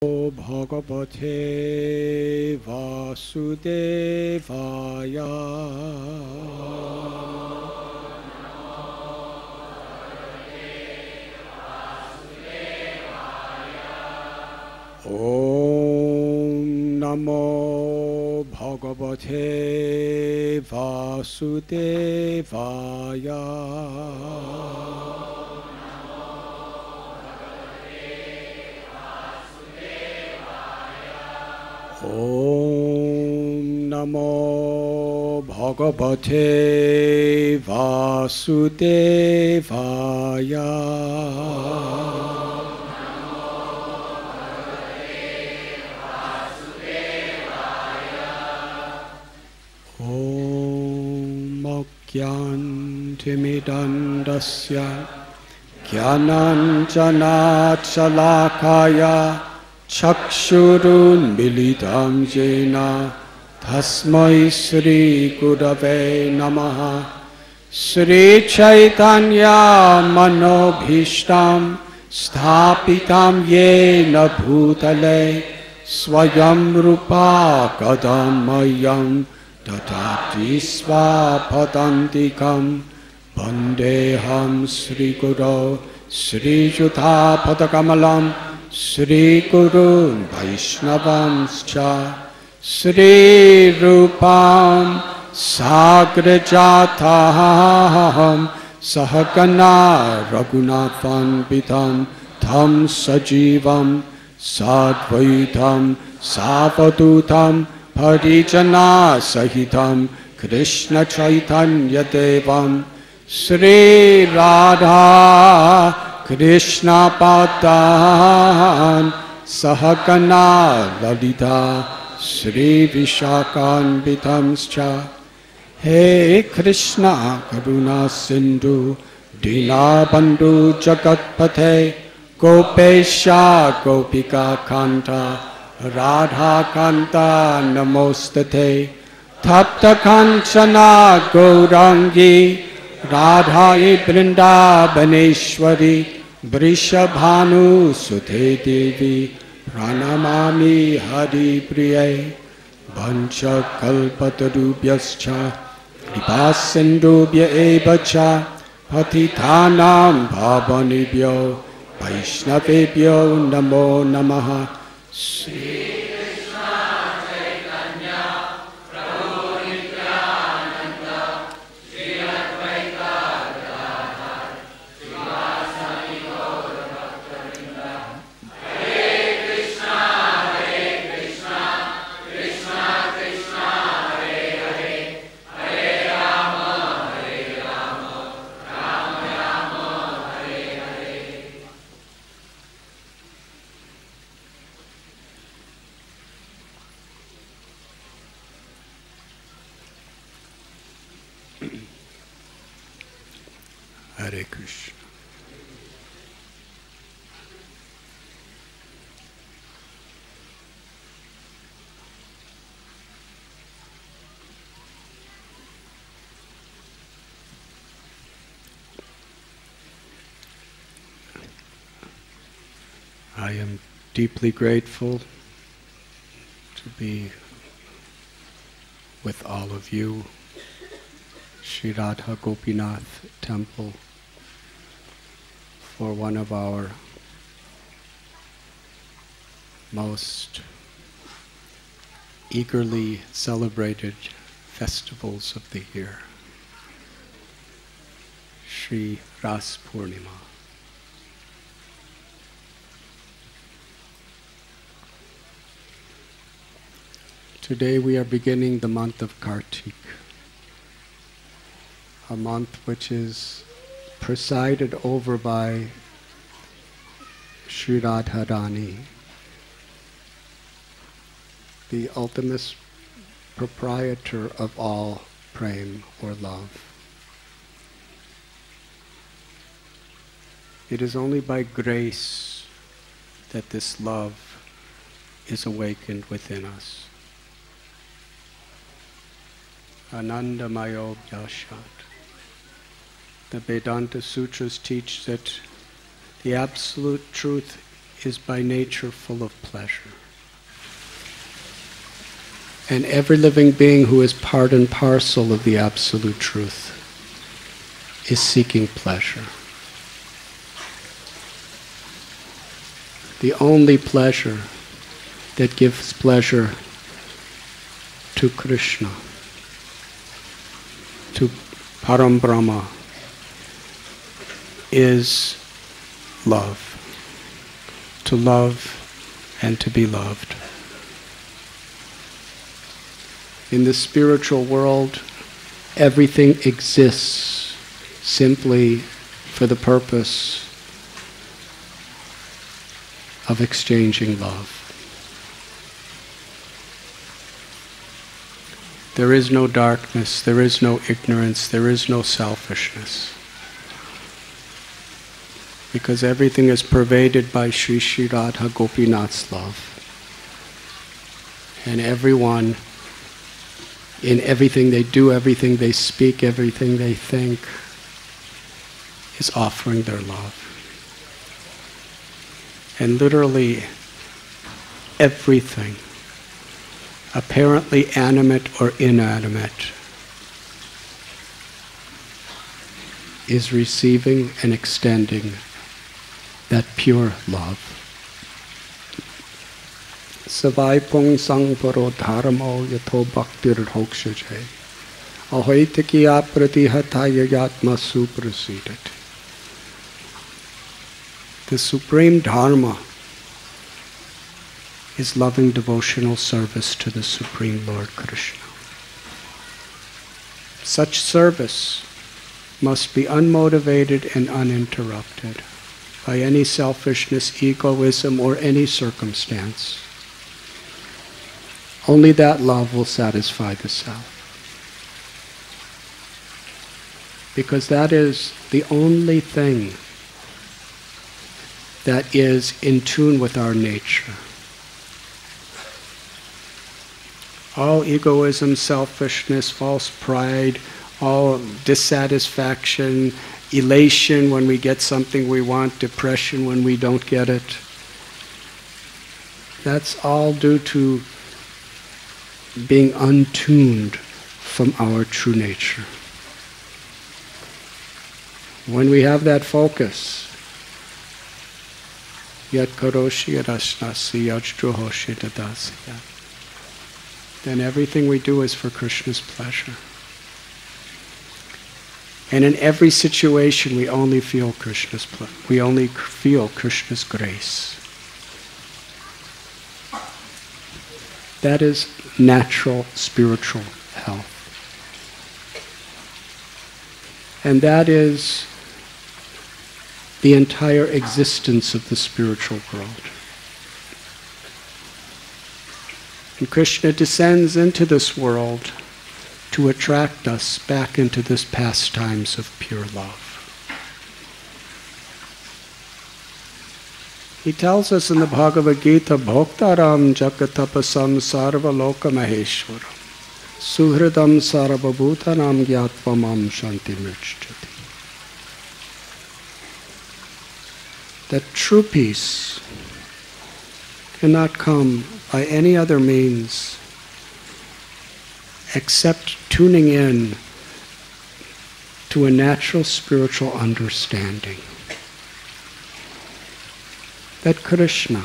Bhagavate Vasudevaya. Om Namo Bhagavate Vasudevaya. Om Namo Bhagavate Vasudevaya. Om Mokyantimidandasya Gyananjanat Salakaya Chakshurun militam jena tasmai Sri Gurave namaha. Sri Chaitanya manobhishtam sthapitam yena bhutale swayam rupa kadamayam tatati svapadantikam vandeham Sri Guru Sri Jutha padakamalam Sri Guru Vaishnavamscha Sri Rupam Sagrajataham Sahagana Raghunathanvitam Tam Sajivam Sadvaitam Savadutam Parijana Sahitam Krishna Chaitanya Devam Sri Radha Krishna Padan Sahagana Lalita Sri Vishakan Vitamscha. He Krishna Karuna Sindhu Dina Bandhu Jagatpate Gopesha Gopika Kanta Radha Kanta Namostate Tapta Kanchana Gaurangi Radha Vrindavaneshwari Vrishabhanu Sute Devi Pranamami Hari Priye Vancha Kalpatarubhyascha Kripasindubhya evacha Patitanam Bhavanibhyo Vaishnavebhyo Namo Namaha. Sri Hare Krishna. I am deeply grateful to be with all of you. Sri Radha Gopinath Temple for one of our most eagerly celebrated festivals of the year, Sri Rasa Purnima. Today we are beginning the month of Kartik, a month which is presided over by Sri Radharani, the ultimate proprietor of all prem or love. It is only by grace that this love is awakened within us. Anandamayo Vyashat. The Vedanta Sutras teach that the absolute truth is by nature full of pleasure. And every living being who is part and parcel of the Absolute Truth is seeking pleasure. The only pleasure that gives pleasure to Krishna, to Param Brahma, is love. To love and to be loved. In the spiritual world, everything exists simply for the purpose of exchanging love. There is no darkness, there is no ignorance, there is no selfishness. Because everything is pervaded by Sri Sri Radha Gopinath's love. And everyone, in everything they do, everything they speak, everything they think, is offering their love. And literally everything, apparently animate or inanimate, is receiving and extending that pure love. Savai pung sang paro dharmo yatho bhaktir hokshaje. Ahoitiki aprati hataya yatma suprasidat. The supreme dharma is loving devotional service to the Supreme Lord Krishna. Such service must be unmotivated and uninterrupted by any selfishness, egoism, or any circumstance. Only that love will satisfy the self. Because that is the only thing that is in tune with our nature. All egoism, selfishness, false pride, all dissatisfaction, elation when we get something we want, depression when we don't get it. That's all due to being untuned from our true nature. When we have that focus, yat karoshi rasnasi yajjuhoshi dadasya, then everything we do is for Krishna's pleasure. And in every situation, we only feel Krishna's we only feel Krishna's grace. That is natural spiritual health. And that is the entire existence of the spiritual world. And Krishna descends into this world to attract us back into this pastimes of pure love. He tells us in the Bhagavad Gita, Bhoktaram Jakatapasam Sarva Loka Maheshwaram Suhridam Sarvabhutanam Gyatvam Shanti Mrichyati. That true peace cannot come by any other means except tuning in to a natural spiritual understanding. That Krishna,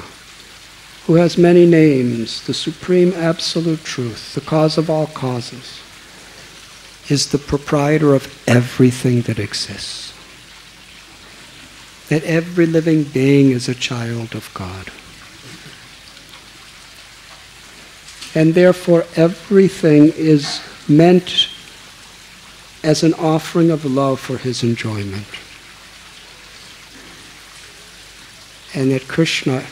who has many names, the Supreme Absolute Truth, the cause of all causes, is the proprietor of everything that exists. That every living being is a child of God. And therefore everything is meant as an offering of love for his enjoyment. And that Krishna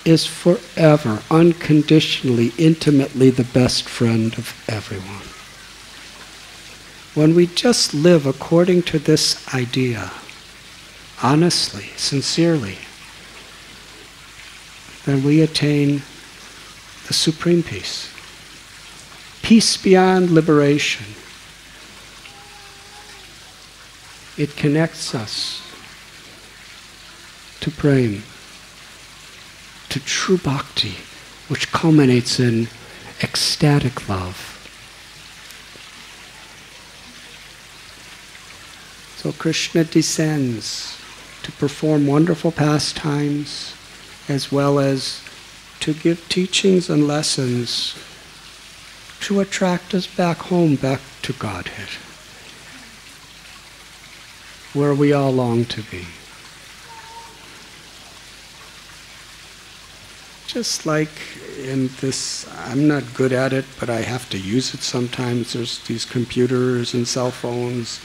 is forever, unconditionally, intimately the best friend of everyone. When we just live according to this idea, honestly, sincerely, then we attain the supreme peace. Peace beyond liberation. It connects us to prema. to true bhakti, which culminates in ecstatic love. So Krishna descends to perform wonderful pastimes as well as to give teachings and lessons to attract us back home, back to Godhead, where we all long to be. Just like in this, I'm not good at it, but I have to use it sometimes. There's these computers and cell phones,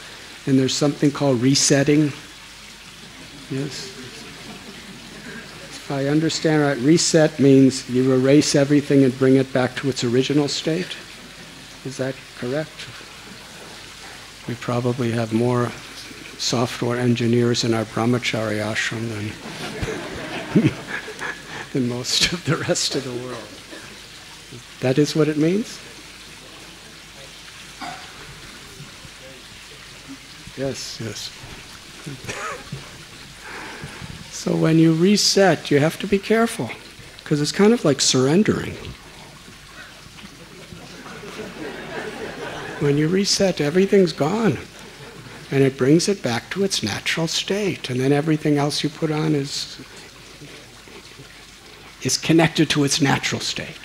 and there's something called resetting. Yes? If I understand right, reset means you erase everything and bring it back to its original state. Is that correct? We probably have more software engineers in our brahmachari ashram than most of the rest of the world. That is what it means? Yes, yes. So when you reset, you have to be careful, because it's kind of like surrendering. When you reset, everything's gone, and it brings it back to its natural state, and then everything else you put on is connected to its natural state.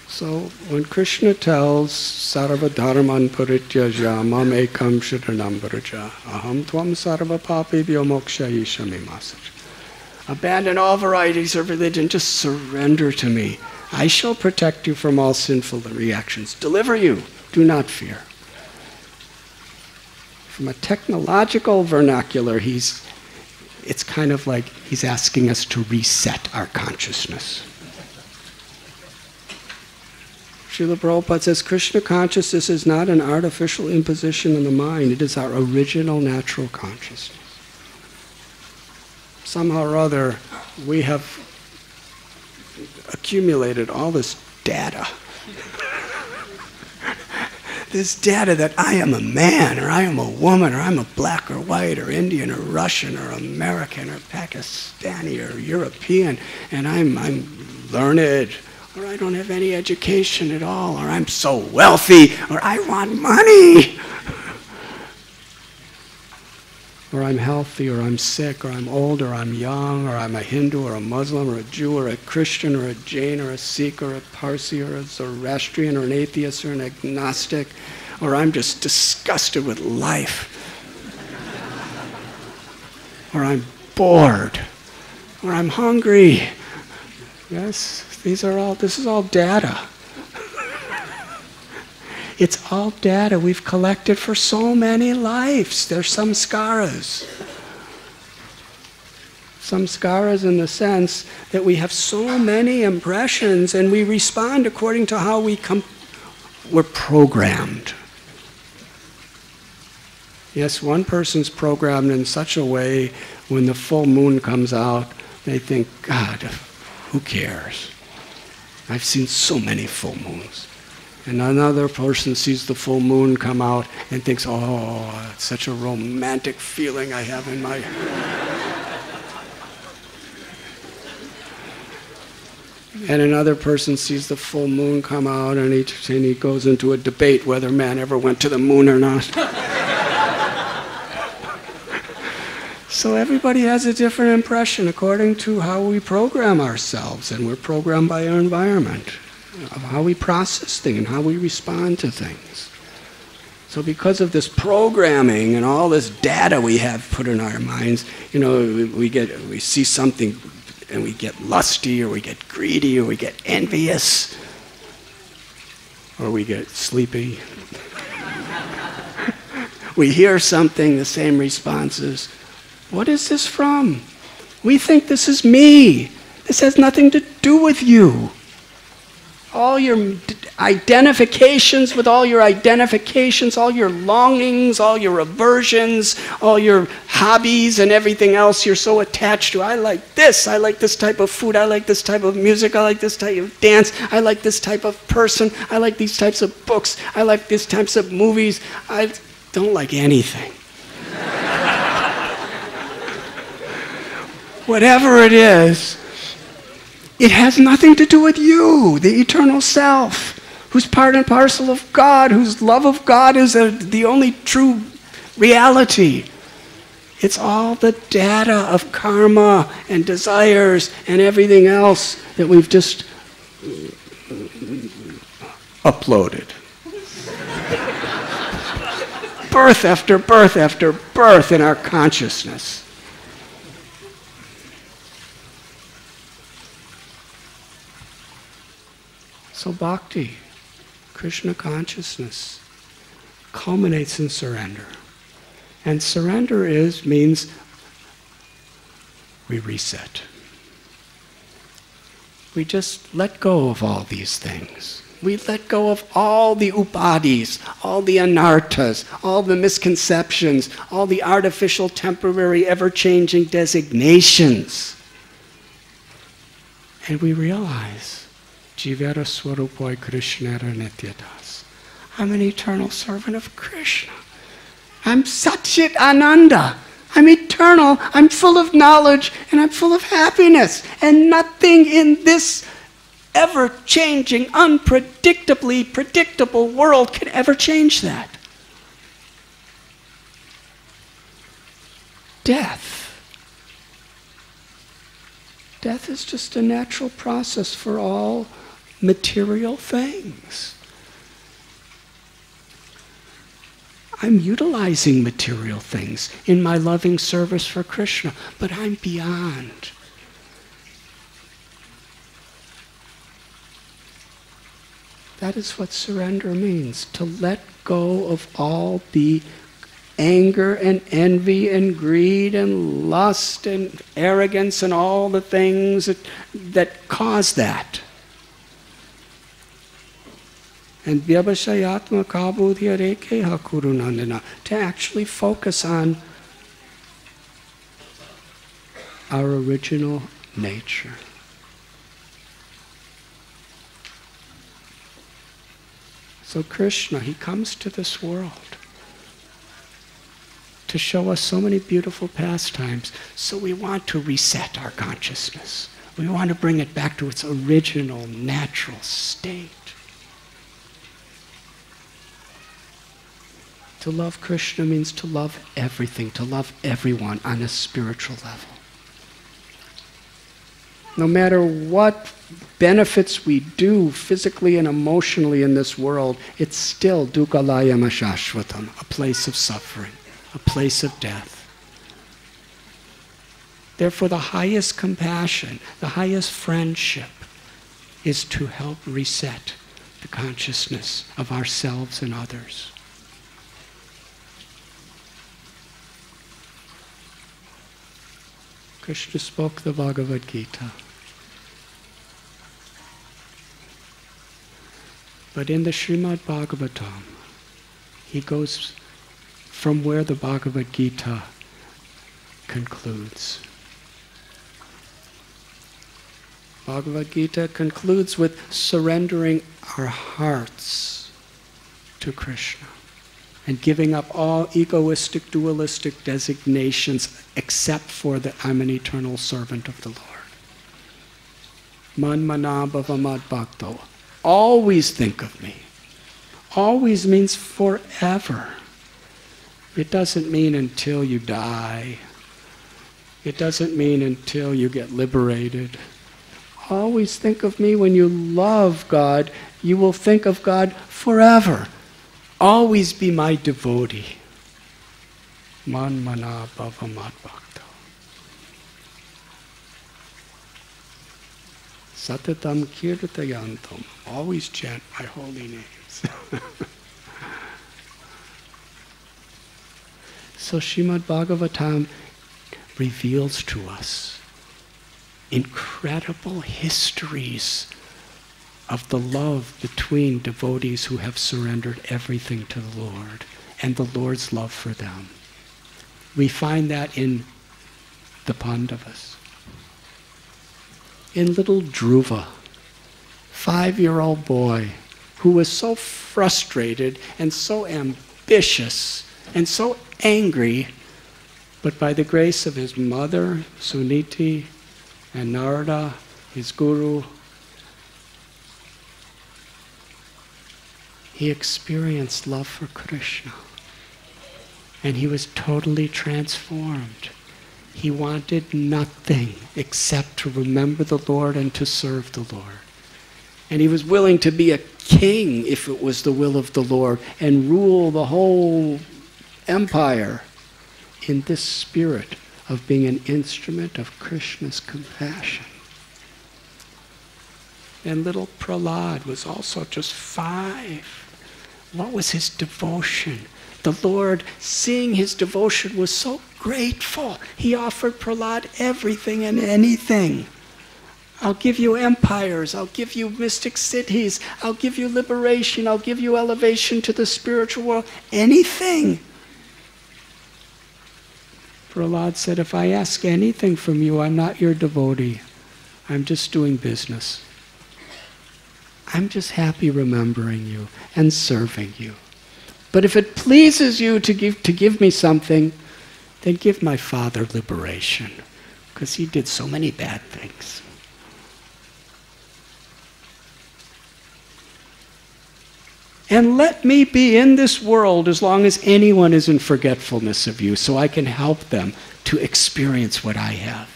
So when Krishna tells sarva dharman parityaja mam ekam sharanam vraja aham tvam sarva papebhyo mokshayishami masaj. Abandon all varieties of religion, just surrender to me. I shall protect you from all sinful reactions. Deliver you, do not fear. From a technological vernacular, it's kind of like he's asking us to reset our consciousness. Srila Prabhupada says Krishna consciousness is not an artificial imposition in the mind, it is our original natural consciousness. Somehow or other, we have accumulated all this data. This data that I am a man, or I am a woman, or I'm a black or white, or Indian, or Russian, or American, or Pakistani, or European, and I'm learned, or I don't have any education at all, or I'm so wealthy, or I want money, or I'm healthy, or I'm sick, or I'm old, or I'm young, or I'm a Hindu, or a Muslim, or a Jew, or a Christian, or a Jain, or a Sikh, or a Parsi, or a Zoroastrian, or an atheist, or an agnostic, or I'm just disgusted with life, or I'm bored, or I'm hungry. Yes, this is all data. It's all data we've collected for so many lives. There's samskaras. Samskaras in the sense that we have so many impressions and we respond according to how we're programmed. Yes, one person's programmed in such a way when the full moon comes out, they think, God, who cares? I've seen so many full moons. And another person sees the full moon come out and thinks, oh, it's such a romantic feeling I have in my... And another person sees the full moon come out and he goes into a debate whether man ever went to the moon or not. So everybody has a different impression according to how we program ourselves, and we're programmed by our environment, of how we process things and how we respond to things. So because of this programming and all this data we have put in our minds, we see something and we get lusty, or we get greedy, or we get envious, or we get sleepy. We hear something, the same responses. What is this from? We think this is me. This has nothing to do with you. All your identifications with all your identifications, all your longings, all your aversions, all your hobbies and everything else you're so attached to. I like this type of food, I like this type of music, I like this type of dance, I like this type of person, I like these types of books, I like these types of movies. I don't like anything. whatever it is, it has nothing to do with you, the eternal self, who's part and parcel of God, whose love of God is the only true reality. It's all the data of karma and desires and everything else that we've just uploaded. Birth after birth after birth in our consciousness. So bhakti, Krishna consciousness, culminates in surrender. And surrender means we reset. We just let go of all these things. We let go of all the upadis, all the anarthas, all the misconceptions, all the artificial, temporary, ever-changing designations. And we realize, Jivara Swarupoi Krishnara Nityadas. I'm an eternal servant of Krishna. I'm Satchit Ananda. I'm eternal, I'm full of knowledge, and I'm full of happiness. And nothing in this ever-changing, unpredictably predictable world can ever change that. Death. Death is just a natural process for all material things. I'm utilizing material things in my loving service for Krishna, but I'm beyond. That is what surrender means, to let go of all the anger and envy and greed and lust and arrogance and all the things that cause that. And vyabhashayatma kabudhya reke hakurunandana, to actually focus on our original nature. So Krishna, he comes to this world to show us so many beautiful pastimes. So we want to reset our consciousness. We want to bring it back to its original, natural state. To love Krishna means to love everything, to love everyone on a spiritual level. No matter what benefits we do physically and emotionally in this world, it's still dukkhalayam ashashvatam, a place of suffering, a place of death. Therefore, the highest compassion, the highest friendship is to help reset the consciousness of ourselves and others. Krishna spoke the Bhagavad Gita. But in the Srimad Bhagavatam, he goes from where the Bhagavad Gita concludes. Bhagavad Gita concludes with surrendering our hearts to Krishna and giving up all egoistic, dualistic designations except for that I'm an eternal servant of the Lord. Man mana bhava mad bhakto. Always think of me. Always means forever. It doesn't mean until you die. It doesn't mean until you get liberated. Always think of me. When you love God, you will think of God forever. Always be my devotee. Man mana bhava mad bhakto. Satatam kirtayantam. Always chant my holy names. So Srimad Bhagavatam reveals to us incredible histories of the love between devotees who have surrendered everything to the Lord and the Lord's love for them. We find that in the Pandavas. In little Dhruva, 5-year-old boy who was so frustrated and so ambitious and so angry But by the grace of his mother, Suniti, and Narada, his guru, he experienced love for Krishna. And he was totally transformed. He wanted nothing except to remember the Lord and to serve the Lord. And he was willing to be a king if it was the will of the Lord and rule the whole empire in this spirit of being an instrument of Krishna's compassion. And little Prahlad was also just 5. What was his devotion? The Lord, seeing his devotion, was so grateful. He offered Prahlad everything and anything. I'll give you empires, I'll give you mystic cities, I'll give you liberation, I'll give you elevation to the spiritual world, anything. Prahlad said, if I ask anything from you, I'm not your devotee. I'm just doing business. I'm just happy remembering you and serving you. But if it pleases you to give me something, then give my father liberation, because he did so many bad things. And let me be in this world as long as anyone is in forgetfulness of you, so I can help them to experience what I have.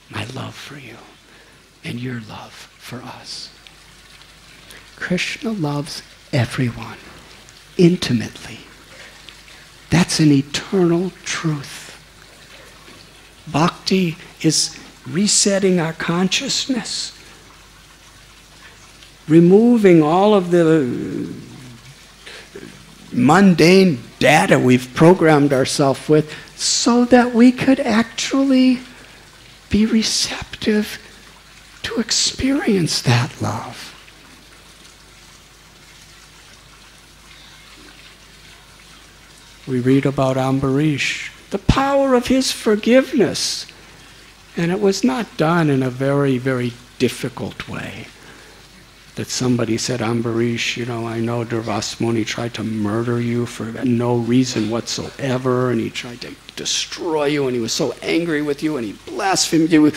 My love for you and your love for us. Krishna loves everyone intimately. That's an eternal truth. Bhakti is resetting our consciousness, removing all of the mundane data we've programmed ourselves with so that we could actually be receptive to experience that love. We read about Ambarish, the power of his forgiveness. And it was not done in a very, very difficult way. That somebody said, Ambarish, I know Durvasmuni tried to murder you for no reason whatsoever, and he tried to destroy you, and he was so angry with you, and he blasphemed you.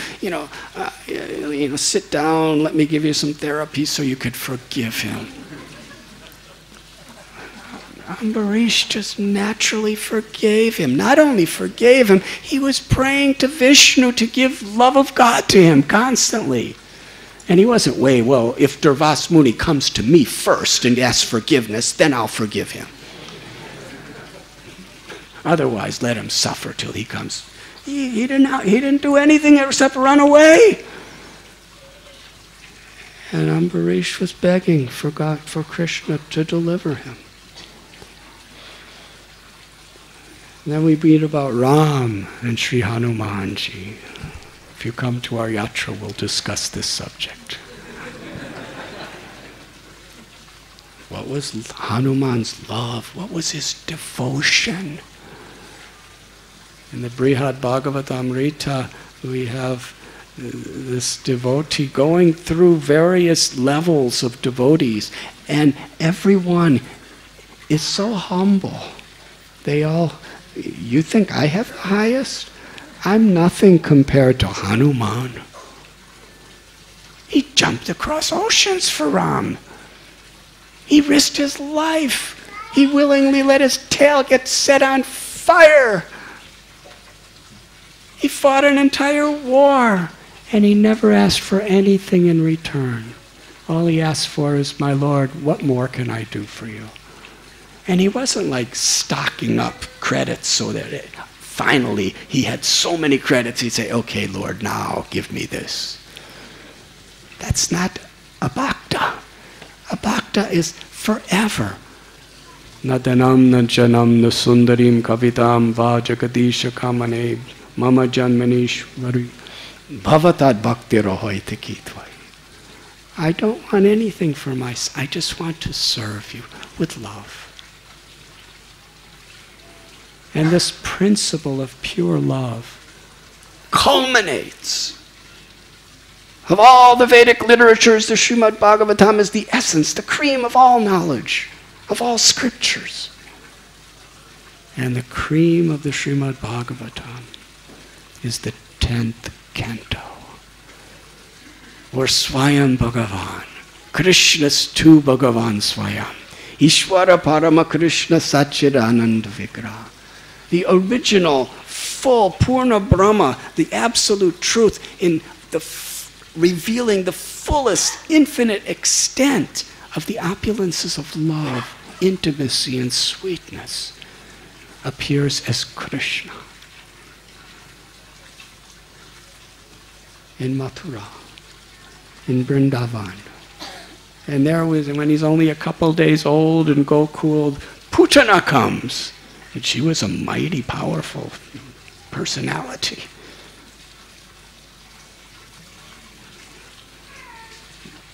Sit down, let me give you some therapy so you could forgive him. Ambarish just naturally forgave him. Not only forgave him, he was praying to Vishnu to give love of God to him constantly. And he wasn't, if Durvasmuni comes to me first and asks forgiveness, then I'll forgive him. Otherwise, let him suffer till he comes. He didn't do anything except run away. And Ambarish was begging for Krishna to deliver him. And then we read about Ram and Sri Hanumanji. If you come to our yatra, we'll discuss this subject. What was Hanuman's love? What was his devotion? In the Brihad Bhagavatamrita, we have this devotee going through various levels of devotees, and everyone is so humble. You think I have the highest? I'm nothing compared to Hanuman. He jumped across oceans for Ram. He risked his life. He willingly let his tail get set on fire. He fought an entire war, and he never asked for anything in return. All he asked for is, my Lord, what more can I do for you? And he wasn't like stocking up credits so that finally he had so many credits, he'd say, okay, Lord, now give me this. That's not a bhakta. A bhakta is forever. Nadanam na janam na sundarim kavitam va jagadisha kamane mama janmanishvari bhavatad bhakti rahoite kitvai. I don't want anything for myself. I just want to serve you with love. And this principle of pure love culminates. Of all the Vedic literatures, the Srimad Bhagavatam is the essence, the cream of all knowledge, of all scriptures. And the cream of the Srimad Bhagavatam is the 10th canto, where Swayam Bhagavan, Krishna's tu Bhagavan Swayam, Ishvara Parama Krishna Satchidananda Vigraha, the original, full, Purna Brahma, the absolute truth in the revealing the fullest, infinite extent of the opulences of love, intimacy, and sweetness, appears as Krishna in Mathura, in Vrindavan. And there was, when he's only a couple days old in Gokul, Putana comes. And she was a mighty, powerful personality.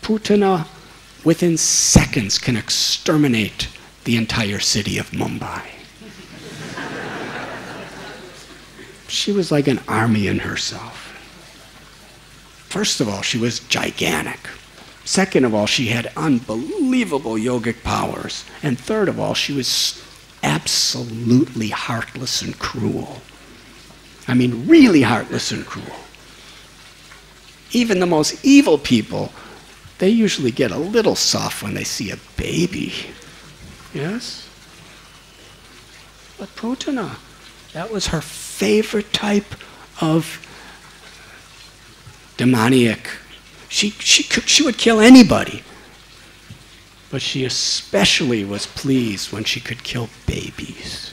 Putana, within seconds, can exterminate the entire city of Mumbai. She was like an army in herself. First of all, she was gigantic. Second of all, she had unbelievable yogic powers. And third of all, she was absolutely heartless and cruel. I mean, really heartless and cruel. Even the most evil people, they usually get a little soft when they see a baby. Yes? But Putana, that was her favorite type of demoniac. She would kill anybody. But she especially was pleased when she could kill babies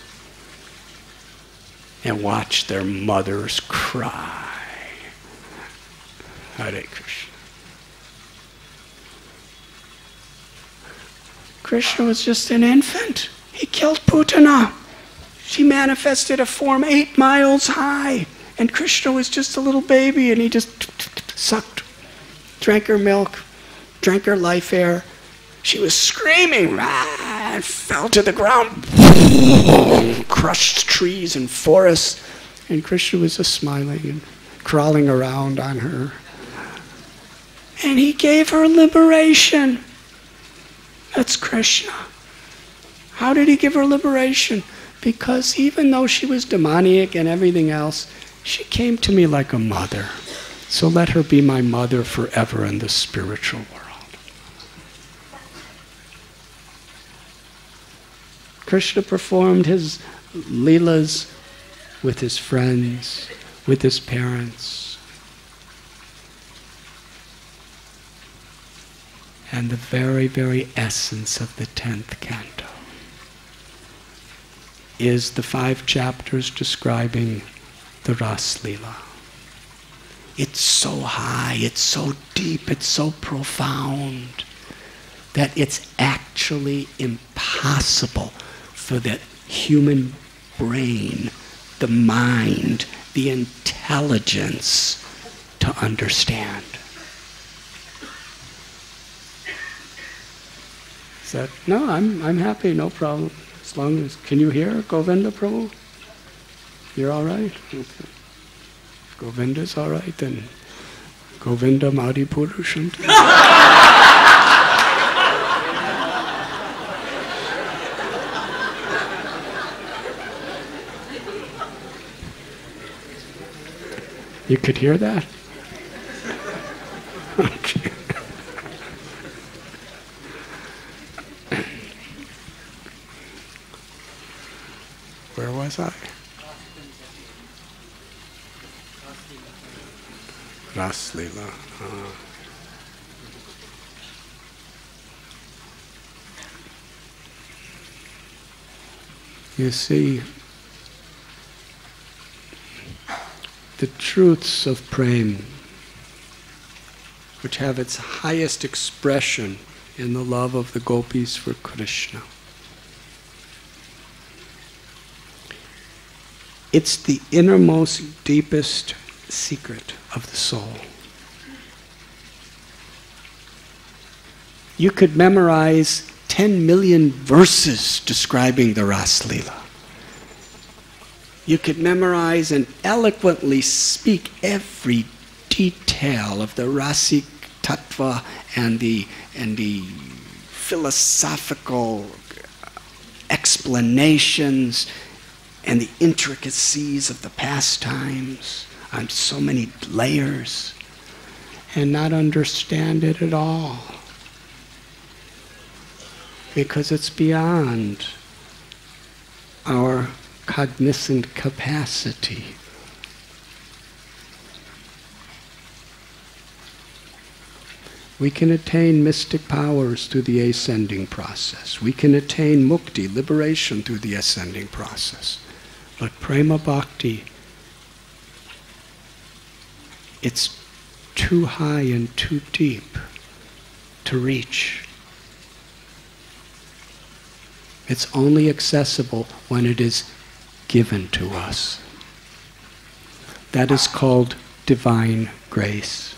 and watch their mothers cry. Hare Krishna. Krishna was just an infant. He killed Putana. She manifested a form 8 miles high. And Krishna was just a little baby, and he just sucked, drank her milk, drank her life air. She was screaming, and fell to the ground, crushed trees and forests. And Krishna was just smiling and crawling around on her. And he gave her liberation. That's Krishna. How did he give her liberation? Because even though she was demoniac and everything else, she came to me like a mother. So let her be my mother forever in the spiritual world. Krishna performed his Leelas with his friends, with his parents. And the very, very essence of the 10th canto is the 5 chapters describing the Ras Leela. It's so high, it's so deep, it's so profound that it's actually impossible for the human brain, the mind, the intelligence to understand. Is that, no, I'm happy, no problem. As long as, can you hear Govinda Prabhu? You're all right? Okay. If Govinda's all right, then Govinda Madi Purusham. You could hear that? Okay. Where was I? Ras Leela. You see, the truths of prema, which have its highest expression in the love of the gopis for Krishna. It's the innermost, deepest secret of the soul. You could memorize 10 million verses describing the Ras Leela. You could memorize and eloquently speak every detail of the Rasic Tattva and the philosophical explanations and the intricacies of the pastimes on so many layers and not understand it at all, because it's beyond our cognizant capacity. We can attain mystic powers through the ascending process. We can attain mukti, liberation, through the ascending process. But prema bhakti, it's too high and too deep to reach. It's only accessible when it is given to us. That is called divine grace.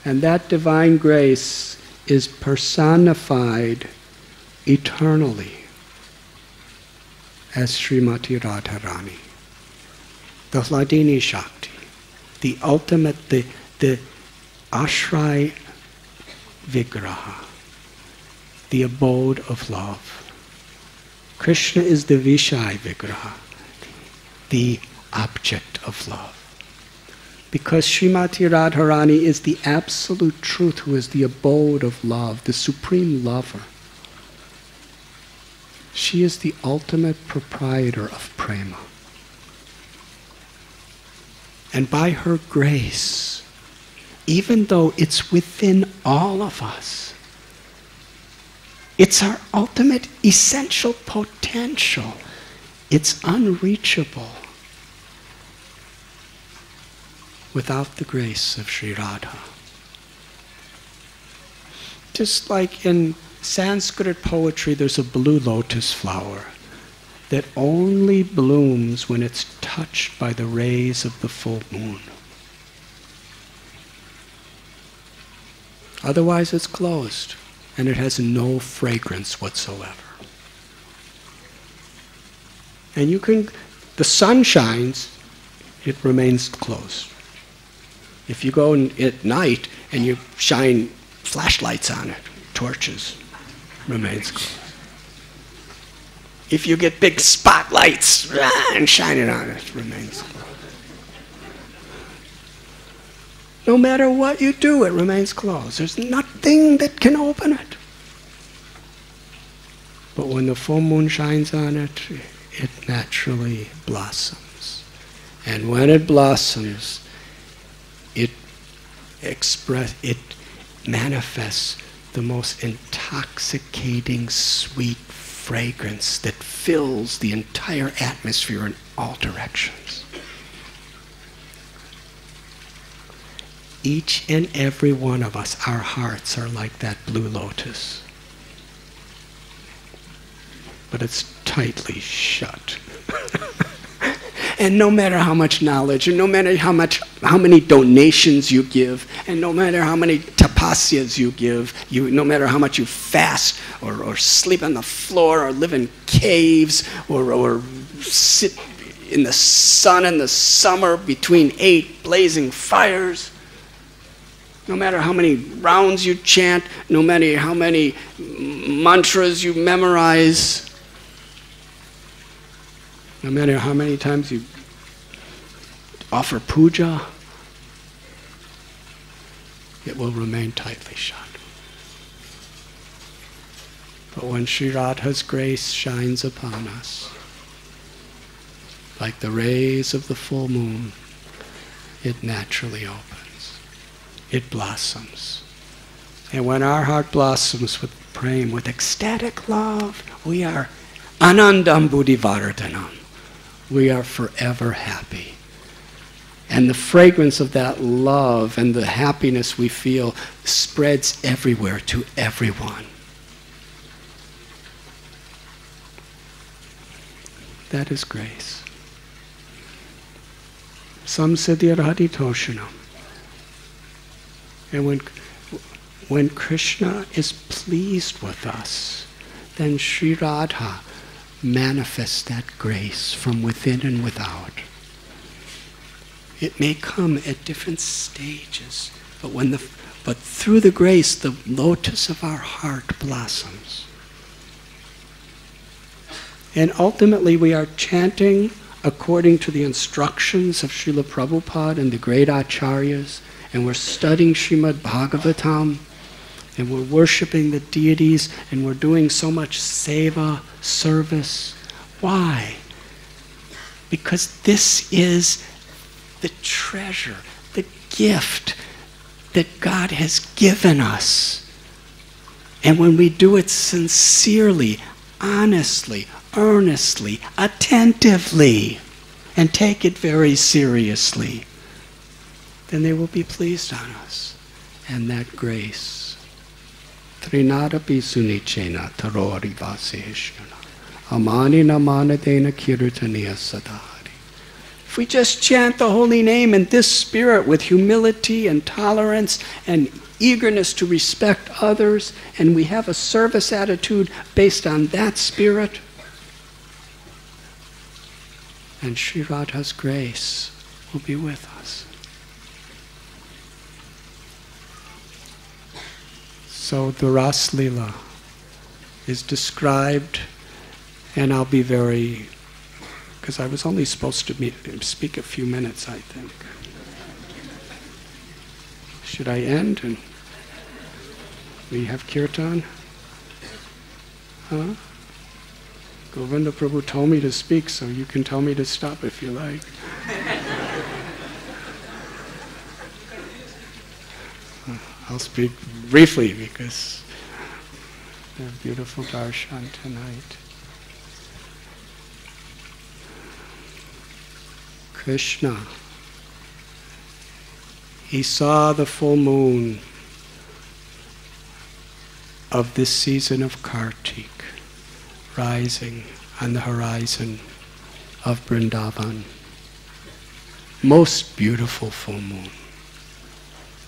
And that divine grace is personified eternally as Srimati Radharani, the Hladini Shakti, the ultimate, the Ashray Vigraha, the abode of love. Krishna is the Vishai Vigraha, the object of love. Because Srimati Radharani is the absolute truth, who is the abode of love, the supreme lover. She is the ultimate proprietor of prema. And by her grace, even though it's within all of us, it's our ultimate essential potential, it's unreachable without the grace of Sri Radha. Just like in Sanskrit poetry, there's a blue lotus flower that only blooms when it's touched by the rays of the full moon. Otherwise it's closed, and it has no fragrance whatsoever. And the sun shines, it remains closed. If you go at night and you shine flashlights on it, torches, remains closed. If you get big spotlights and shine it on it, remains closed. No matter what you do, it remains closed. There's nothing that can open it. But when the full moon shines on it, it naturally blossoms. And when it blossoms, it manifests the most intoxicating, sweet fragrance that fills the entire atmosphere in all directions. Each and every one of us, our hearts are like that blue lotus. But it's tightly shut. And no matter how much knowledge, and no matter how many donations you give, and no matter how many tapasyas you give, no matter how much you fast, or sleep on the floor, or live in caves, or sit in the sun in the summer between 8 blazing fires, no matter how many rounds you chant, no matter how many mantras you memorize, no matter how many times you offer puja, it will remain tightly shut. But when Sri Radha's grace shines upon us, like the rays of the full moon, it naturally opens. It blossoms. And when our heart blossoms with prema, with ecstatic love, we are anandam buddhivardhanam. We are forever happy. And the fragrance of that love and the happiness we feel spreads everywhere to everyone. That is grace. Samsiddhyarhati toshanam. And when Krishna is pleased with us, then Sri Radha manifests that grace from within and without. It may come at different stages, but but through the grace, the lotus of our heart blossoms. And ultimately we are chanting according to the instructions of Srila Prabhupada and the great acharyas, and we're studying Srimad Bhagavatam, and we're worshiping the deities, and we're doing so much seva, service. Why? Because this is the treasure, the gift that God has given us. And when we do it sincerely, honestly, earnestly, attentively, and take it very seriously, then they will be pleased on us. And that grace. Trinadapi sunichena tarori vaseshana. Amani namanadena kirtaniya sadari. If we just chant the holy name in this spirit with humility and tolerance and eagerness to respect others, and we have a service attitude based on that spirit, and Sri Radha's grace will be with us. So the Ras Leela is described, and I'll be very, because I was only supposed to speak a few minutes, I think. Should I end and we have kirtan? Huh? Govinda Prabhu told me to speak, so you can tell me to stop if you like. I'll speak briefly because we have beautiful darshan tonight. Krishna, he saw the full moon of this season of Kartik rising on the horizon of Vrindavan. Most beautiful full moon,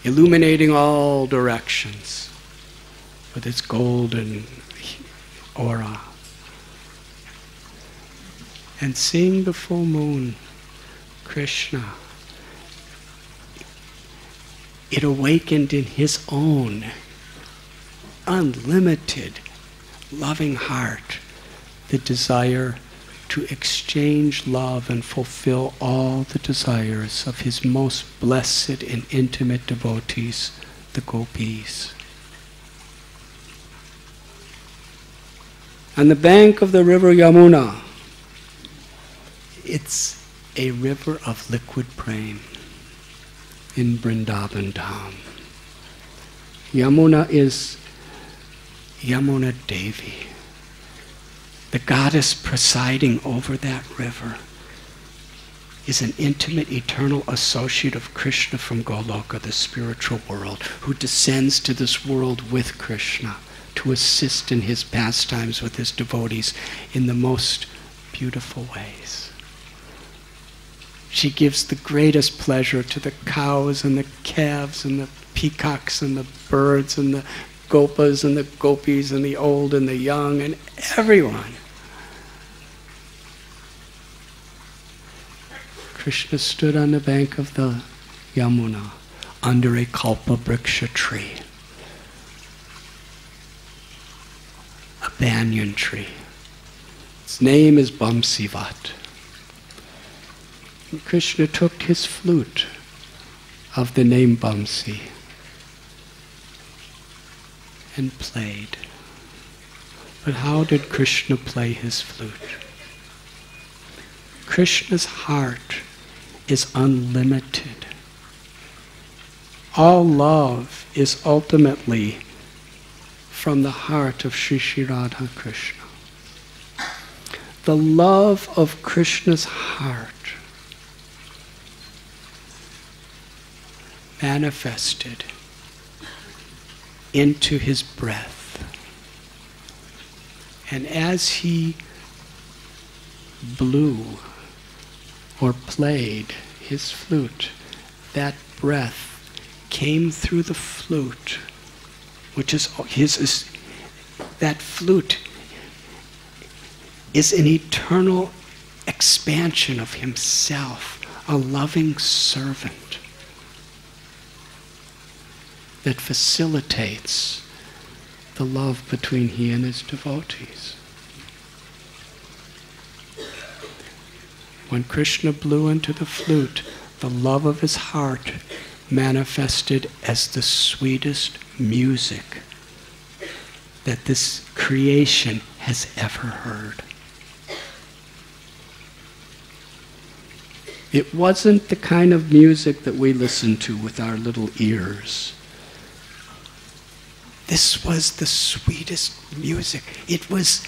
illuminating all directions with its golden aura. And seeing the full moon, Krishna, it awakened in his own unlimited, loving heart the desire to exchange love and fulfill all the desires of his most blessed and intimate devotees, the gopis. On the bank of the river Yamuna, it's a river of liquid prem in Vrindavan Dham. Yamuna is Yamuna Devi, the goddess presiding over that river, is an intimate, eternal associate of Krishna from Goloka, the spiritual world, who descends to this world with Krishna to assist in his pastimes with his devotees in the most beautiful ways. She gives the greatest pleasure to the cows and the calves and the peacocks and the birds and the gopas and the gopis and the old and the young and everyone. Krishna stood on the bank of the Yamuna under a kalpa vriksha tree, a banyan tree. Its name is Bamsivat. And Krishna took his flute of the name Bamsi and played. But how did Krishna play his flute? Krishna's heart is unlimited. All love is ultimately from the heart of Sri Sri Radha Krishna. The love of Krishna's heart manifested into his breath. And as he blew or played his flute, that breath came through the flute, which is that flute is an eternal expansion of himself, a loving servant. that facilitates the love between he and his devotees. When Krishna blew into the flute, the love of his heart manifested as the sweetest music that this creation has ever heard. It wasn't the kind of music that we listen to with our little ears. This was the sweetest music. It was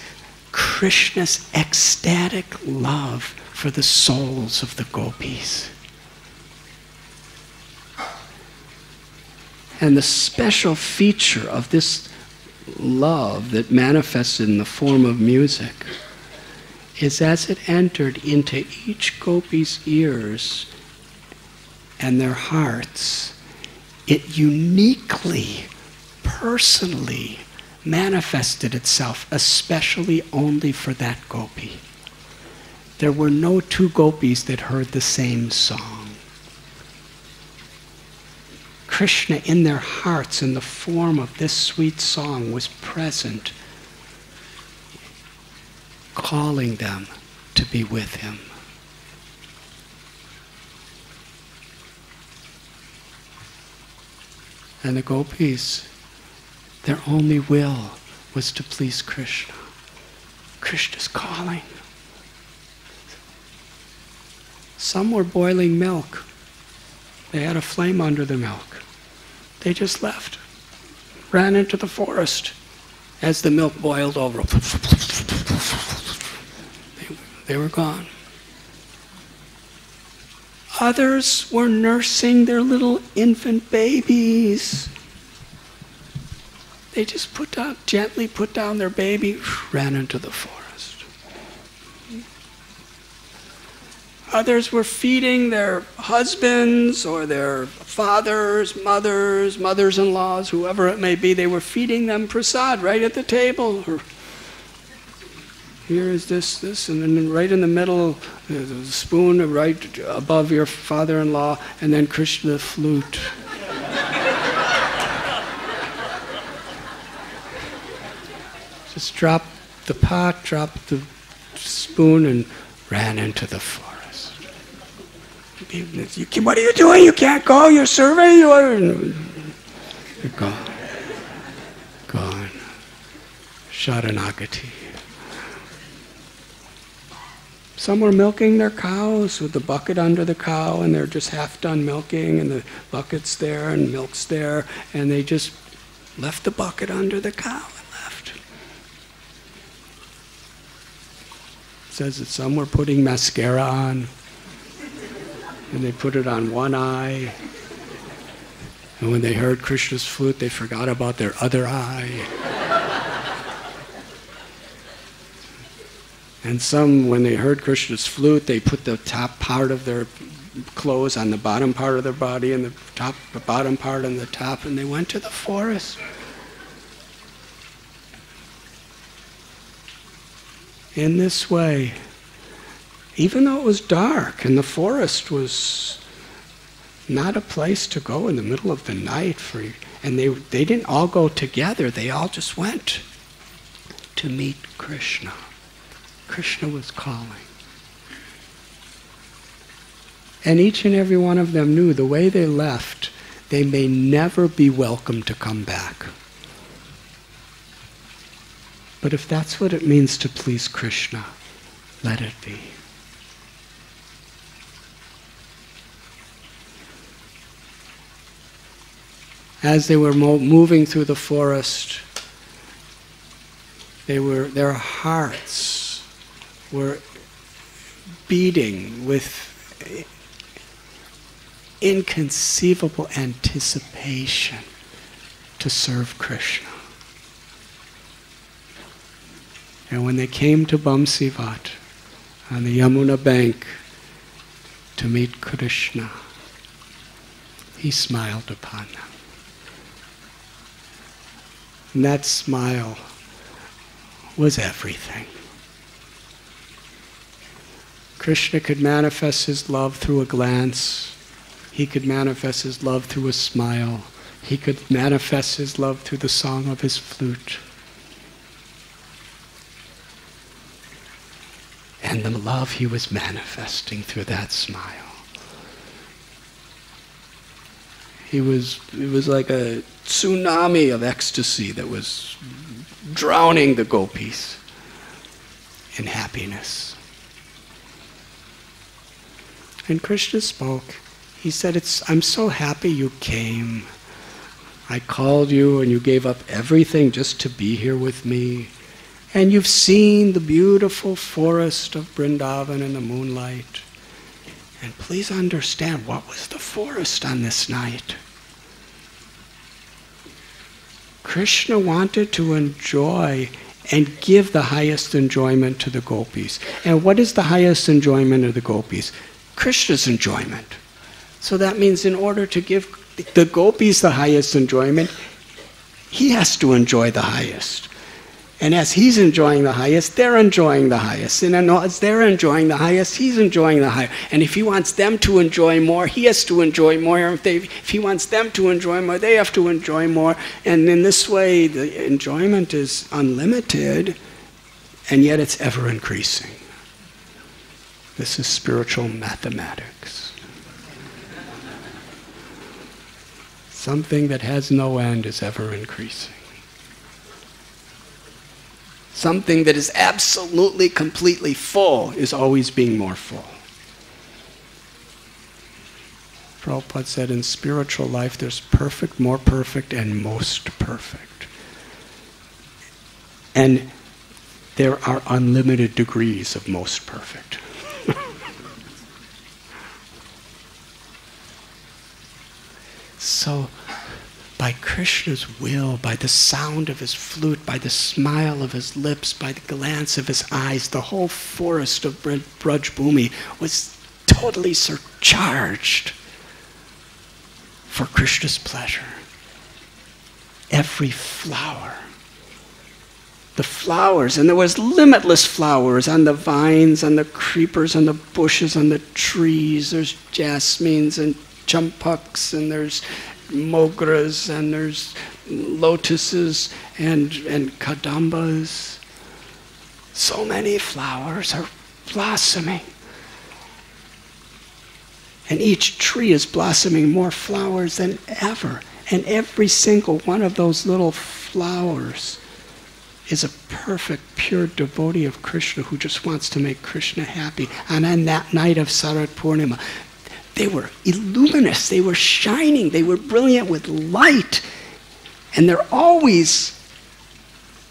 Krishna's ecstatic love for the souls of the gopis. And the special feature of this love that manifested in the form of music is as it entered into each gopi's ears and their hearts, it uniquely, personally manifested itself, especially only for that gopi. There were no two gopis that heard the same song. Krishna in their hearts in the form of this sweet song was present, calling them to be with him. And the gopis, their only will was to please Krishna. Krishna's calling. Some were boiling milk. They had a flame under the milk. They just left, ran into the forest. As the milk boiled over, they were gone. Others were nursing their little infant babies. They just gently put down their baby, ran into the forest. Others were feeding their husbands or their fathers, mothers-in-laws, whoever it may be. They were feeding them prasad right at the table. Or, here is this, and then right in the middle, there's a spoon right above your father-in-law, and then Krishna the flute. Just dropped the pot, dropped the spoon, and ran into the forest. What are you doing? You can't go. You're serving. You're gone. Gone. Sharanagati. Some were milking their cows with the bucket under the cow, and they're just half done milking, and the bucket's there and milk's there, and they just left the bucket under the cow and left. It says that some were putting mascara on, and they put it on one eye. And when they heard Krishna's flute, they forgot about their other eye. And some, when they heard Krishna's flute, they put the top part of their clothes on the bottom part of their body, and the bottom part on the top, and they went to the forest. In this way, even though it was dark and the forest was not a place to go in the middle of the night, and they didn't all go together, they all just went to meet Krishna. Krishna was calling. And each and every one of them knew the way they left, they may never be welcome to come back. But if that's what it means to please Krishna, let it be. As they were moving through the forest, their hearts were beating with inconceivable anticipation to serve Krishna. And when they came to Bamsivat on the Yamuna bank to meet Krishna, he smiled upon them. And that smile was everything. Krishna could manifest his love through a glance. He could manifest his love through a smile. he could manifest his love through the song of his flute. And the love he was manifesting through that smile. It was like a tsunami of ecstasy that was drowning the gopis in happiness. And Krishna spoke. He said, I'm so happy you came. I called you and you gave up everything just to be here with me. And you've seen the beautiful forest of Vrindavan in the moonlight. And please understand, what was the forest on this night? Krishna wanted to enjoy and give the highest enjoyment to the gopis. And what is the highest enjoyment of the gopis? Krishna's enjoyment. So that means in order to give the gopis the highest enjoyment, he has to enjoy the highest. And as he's enjoying the highest, they're enjoying the highest. And as they're enjoying the highest, he's enjoying the highest. And if he wants them to enjoy more, he has to enjoy more. If he wants them to enjoy more, they have to enjoy more. And in this way, the enjoyment is unlimited, and yet it's ever increasing. This is spiritual mathematics. Something that has no end is ever increasing. Something that is absolutely, completely full is always being more full. Prabhupada said in spiritual life there's perfect, more perfect, and most perfect. And there are unlimited degrees of most perfect. So, by Krishna's will, by the sound of his flute, by the smile of his lips, by the glance of his eyes, the whole forest of Braj Bhumi was totally surcharged for Krishna's pleasure. Every flower, the flowers, and there was limitless flowers on the vines, on the creepers, on the bushes, on the trees. There's jasmines and champaks, and there's mogras, and there's lotuses and kadambas. So many flowers are blossoming. And each tree is blossoming more flowers than ever. And every single one of those little flowers is a perfect, pure devotee of Krishna who just wants to make Krishna happy. And on that night of Sharad Purnima, they were illuminous, they were shining, they were brilliant with light. And they're always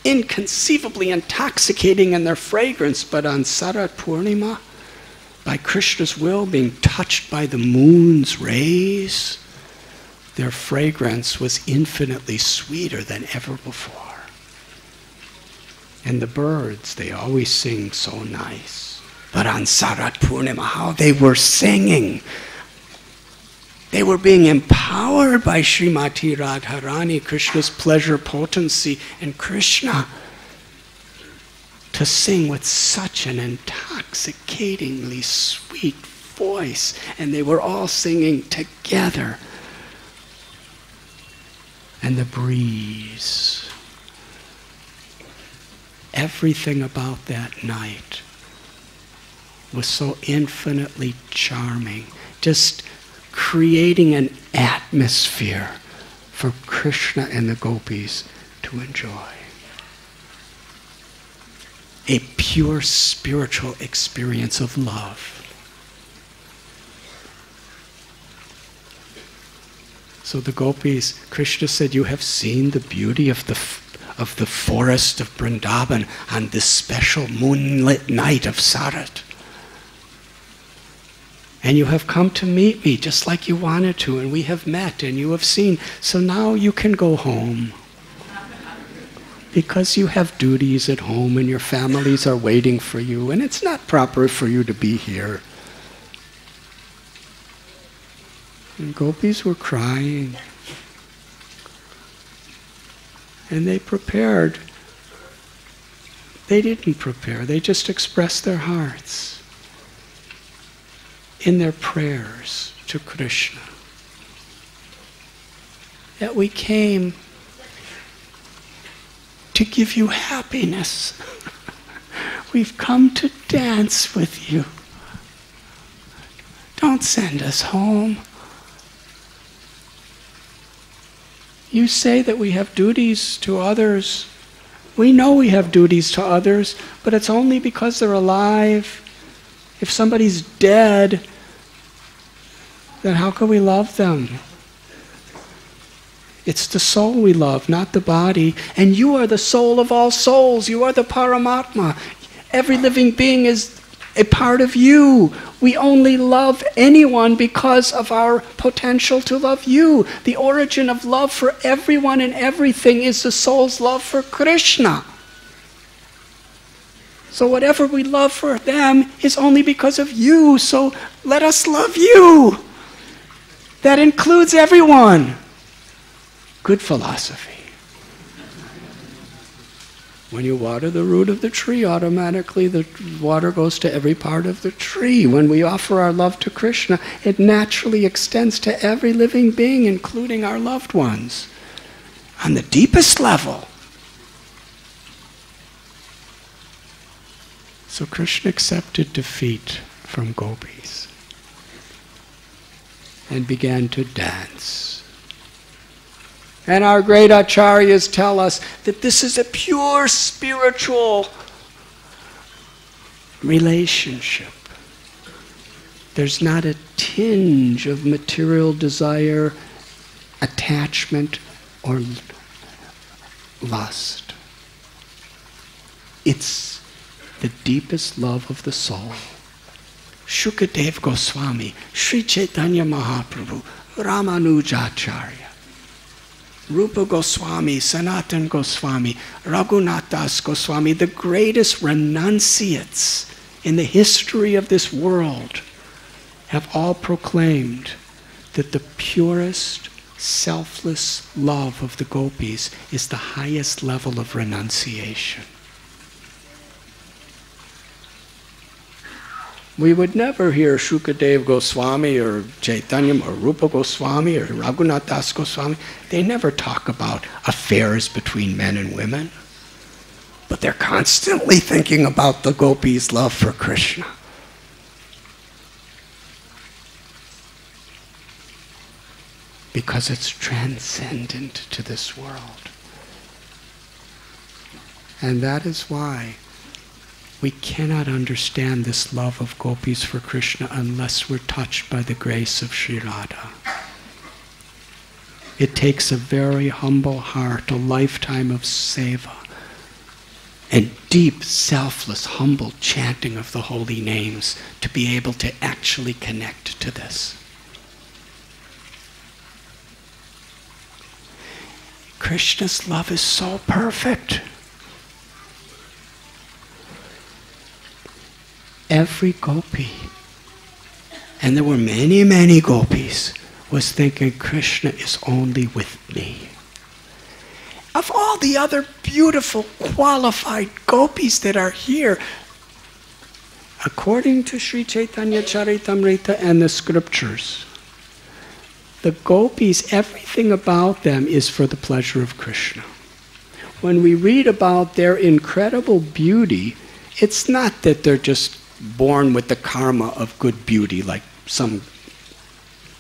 inconceivably intoxicating in their fragrance. But on Sharad Purnima, by Krishna's will, being touched by the moon's rays, their fragrance was infinitely sweeter than ever before. And the birds, they always sing so nice. But on Sharad Purnima, how they were singing. They were being empowered by Srimati Radharani, Krishna's pleasure potency, and Krishna to sing with such an intoxicatingly sweet voice. And they were all singing together. And the breeze, everything about that night was so infinitely charming, just creating an atmosphere for Krishna and the gopis to enjoy. A pure spiritual experience of love. So the gopis, Krishna said, you have seen the beauty of the forest of Vrindavan on this special moonlit night of Sharad. And you have come to meet me just like you wanted to, and we have met and you have seen. So now you can go home. Because you have duties at home and your families are waiting for you, and it's not proper for you to be here. And gopis were crying. And they prepared. They didn't prepare, they just expressed their hearts in their prayers to Krishna. that we came to give you happiness. We've come to dance with you. Don't send us home. You say that we have duties to others. We know we have duties to others, but it's only because they're alive. If somebody's dead, then how can we love them? It's the soul we love, not the body. And you are the soul of all souls. You are the Paramatma. Every living being is a part of you. We only love anyone because of our potential to love you. The origin of love for everyone and everything is the soul's love for Krishna. So whatever we love for them is only because of you. So let us love you. That includes everyone. Good philosophy. When you water the root of the tree, automatically the water goes to every part of the tree. When we offer our love to Krishna, it naturally extends to every living being, including our loved ones, on the deepest level. So Krishna accepted defeat from gopis and began to dance. And our great acharyas tell us that this is a pure spiritual relationship. There's not a tinge of material desire, attachment, or lust. It's the deepest love of the soul. Shukadev Goswami, Sri Chaitanya Mahaprabhu, Ramanujacharya, Rupa Goswami, Sanatan Goswami, Raghunath Das Goswami, the greatest renunciates in the history of this world, have all proclaimed that the purest, selfless love of the gopis is the highest level of renunciation. We would never hear Shukadev Goswami or Chaitanya or Rupa Goswami or Raghunath Das Goswami. They never talk about affairs between men and women. But they're constantly thinking about the gopis' love for Krishna. Because it's transcendent to this world. And that is why we cannot understand this love of gopis for Krishna unless we're touched by the grace of Sri Radha. It takes a very humble heart, a lifetime of seva, and deep, selfless, humble chanting of the holy names to be able to actually connect to this. Krishna's love is so perfect. Every gopi, and there were many, many gopis, was thinking Krishna is only with me. Of all the other beautiful, qualified gopis that are here, according to Sri Chaitanya Charitamrita and the scriptures, the gopis, everything about them is for the pleasure of Krishna. When we read about their incredible beauty, it's not that they're just born with the karma of good beauty like some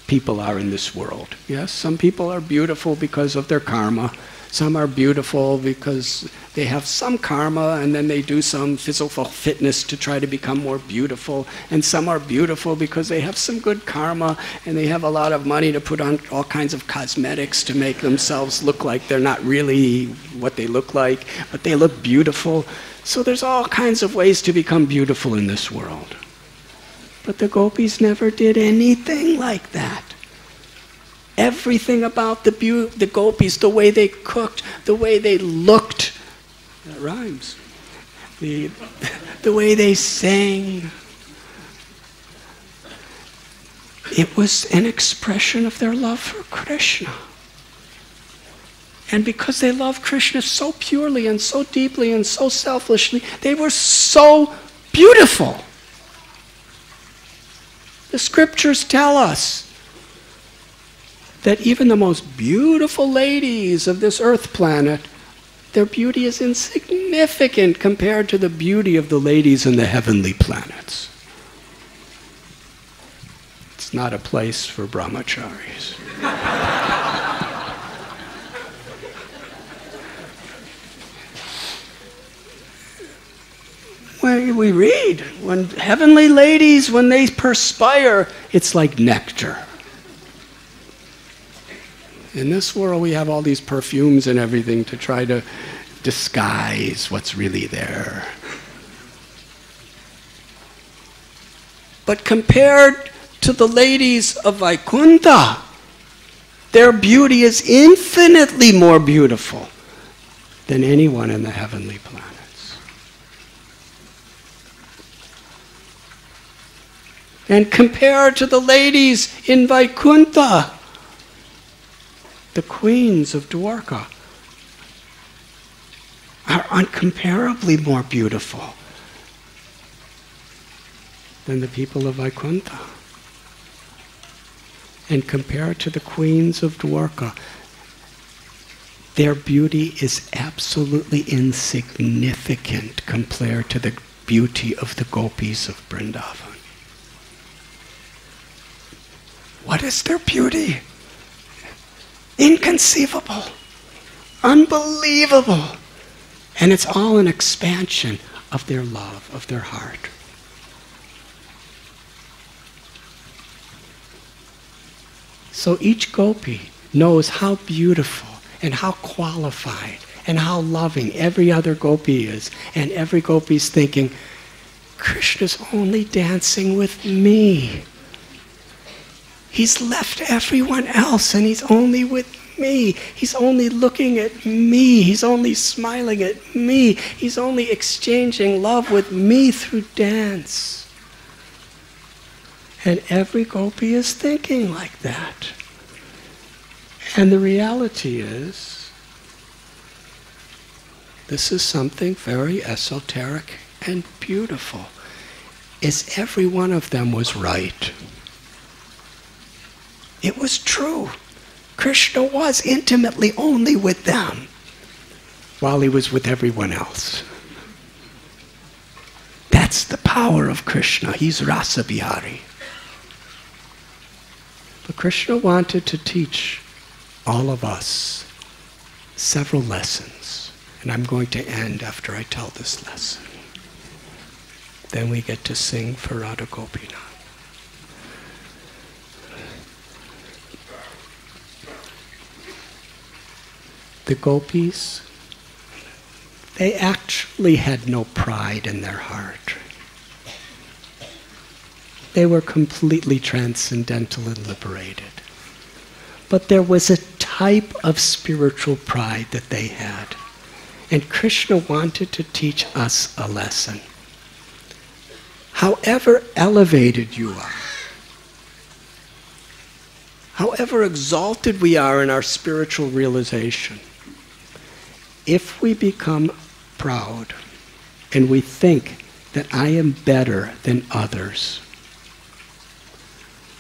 people are in this world. Yes, some people are beautiful because of their karma. Some are beautiful because they have some karma and then they do some physical fitness to try to become more beautiful. And some are beautiful because they have some good karma and they have a lot of money to put on all kinds of cosmetics to make themselves look like they're not really what they look like, but they look beautiful. So there's all kinds of ways to become beautiful in this world. But the gopis never did anything like that. Everything about the gopis, the way they cooked, the way they looked, that rhymes, the way they sang, it was an expression of their love for Krishna. And because they love Krishna so purely and so deeply and so selflessly, they were so beautiful. The scriptures tell us that even the most beautiful ladies of this earth planet, their beauty is insignificant compared to the beauty of the ladies in the heavenly planets. It's not a place for brahmacharis. When we read, when heavenly ladies, when they perspire, it's like nectar. In this world, we have all these perfumes and everything to try to disguise what's really there. But compared to the ladies of Vaikuntha, their beauty is infinitely more beautiful than anyone in the heavenly planets. And compared to the ladies in Vaikuntha, the queens of Dwarka are incomparably more beautiful than the people of Vaikuntha. And compared to the queens of Dwarka, their beauty is absolutely insignificant compared to the beauty of the gopis of Vrindavan. What is their beauty? Inconceivable, unbelievable. And it's all an expansion of their love, of their heart. So each gopi knows how beautiful and how qualified and how loving every other gopi is. And every gopi is thinking, Krishna's only dancing with me. He's left everyone else and he's only with me. He's only looking at me. He's only smiling at me. He's only exchanging love with me through dance. And every gopi is thinking like that. And the reality is, this is something very esoteric and beautiful, is every one of them was right. It was true. Krishna was intimately only with them while he was with everyone else. That's the power of Krishna. He's Rasa Bihari. But Krishna wanted to teach all of us several lessons. And I'm going to end after I tell this lesson. Then we get to sing for Radha Gopinath. The gopis, they actually had no pride in their heart. They were completely transcendental and liberated. But there was a type of spiritual pride that they had. And Krishna wanted to teach us a lesson. However elevated you are, however exalted we are in our spiritual realization, if we become proud and we think that I am better than others,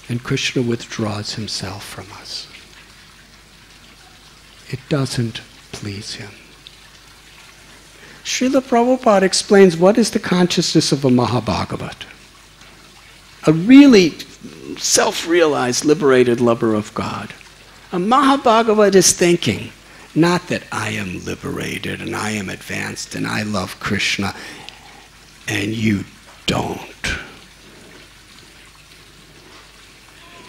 then Krishna withdraws himself from us. It doesn't please him. Srila Prabhupada explains what is the consciousness of a Maha-Bhagavata. A really self-realized, liberated lover of God. A Maha-Bhagavata is thinking, not that I am liberated and I am advanced and I love Krishna and you don't.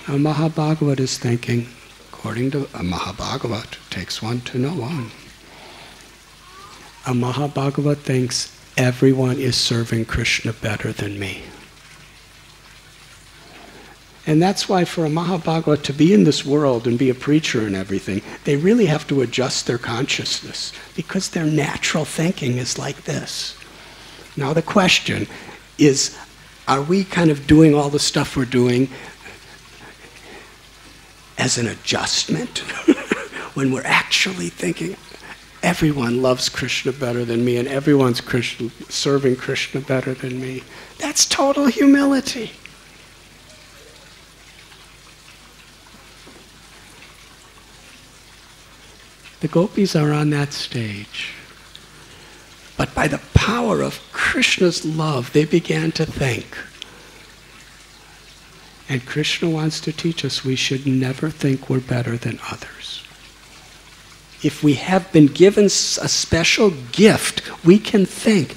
A Maha-Bhagavata is thinking, according to a Maha-Bhagavata, takes one to know one. A Maha-Bhagavata thinks everyone is serving Krishna better than me. And that's why for a Maha-Bhagavata to be in this world and be a preacher and everything, they really have to adjust their consciousness because their natural thinking is like this. Now the question is, are we kind of doing all the stuff we're doing as an adjustment when we're actually thinking everyone loves Krishna better than me and everyone's serving Krishna better than me? That's total humility. The gopis are on that stage. But by the power of Krishna's love, they began to think. And Krishna wants to teach us we should never think we're better than others. If we have been given a special gift, we can think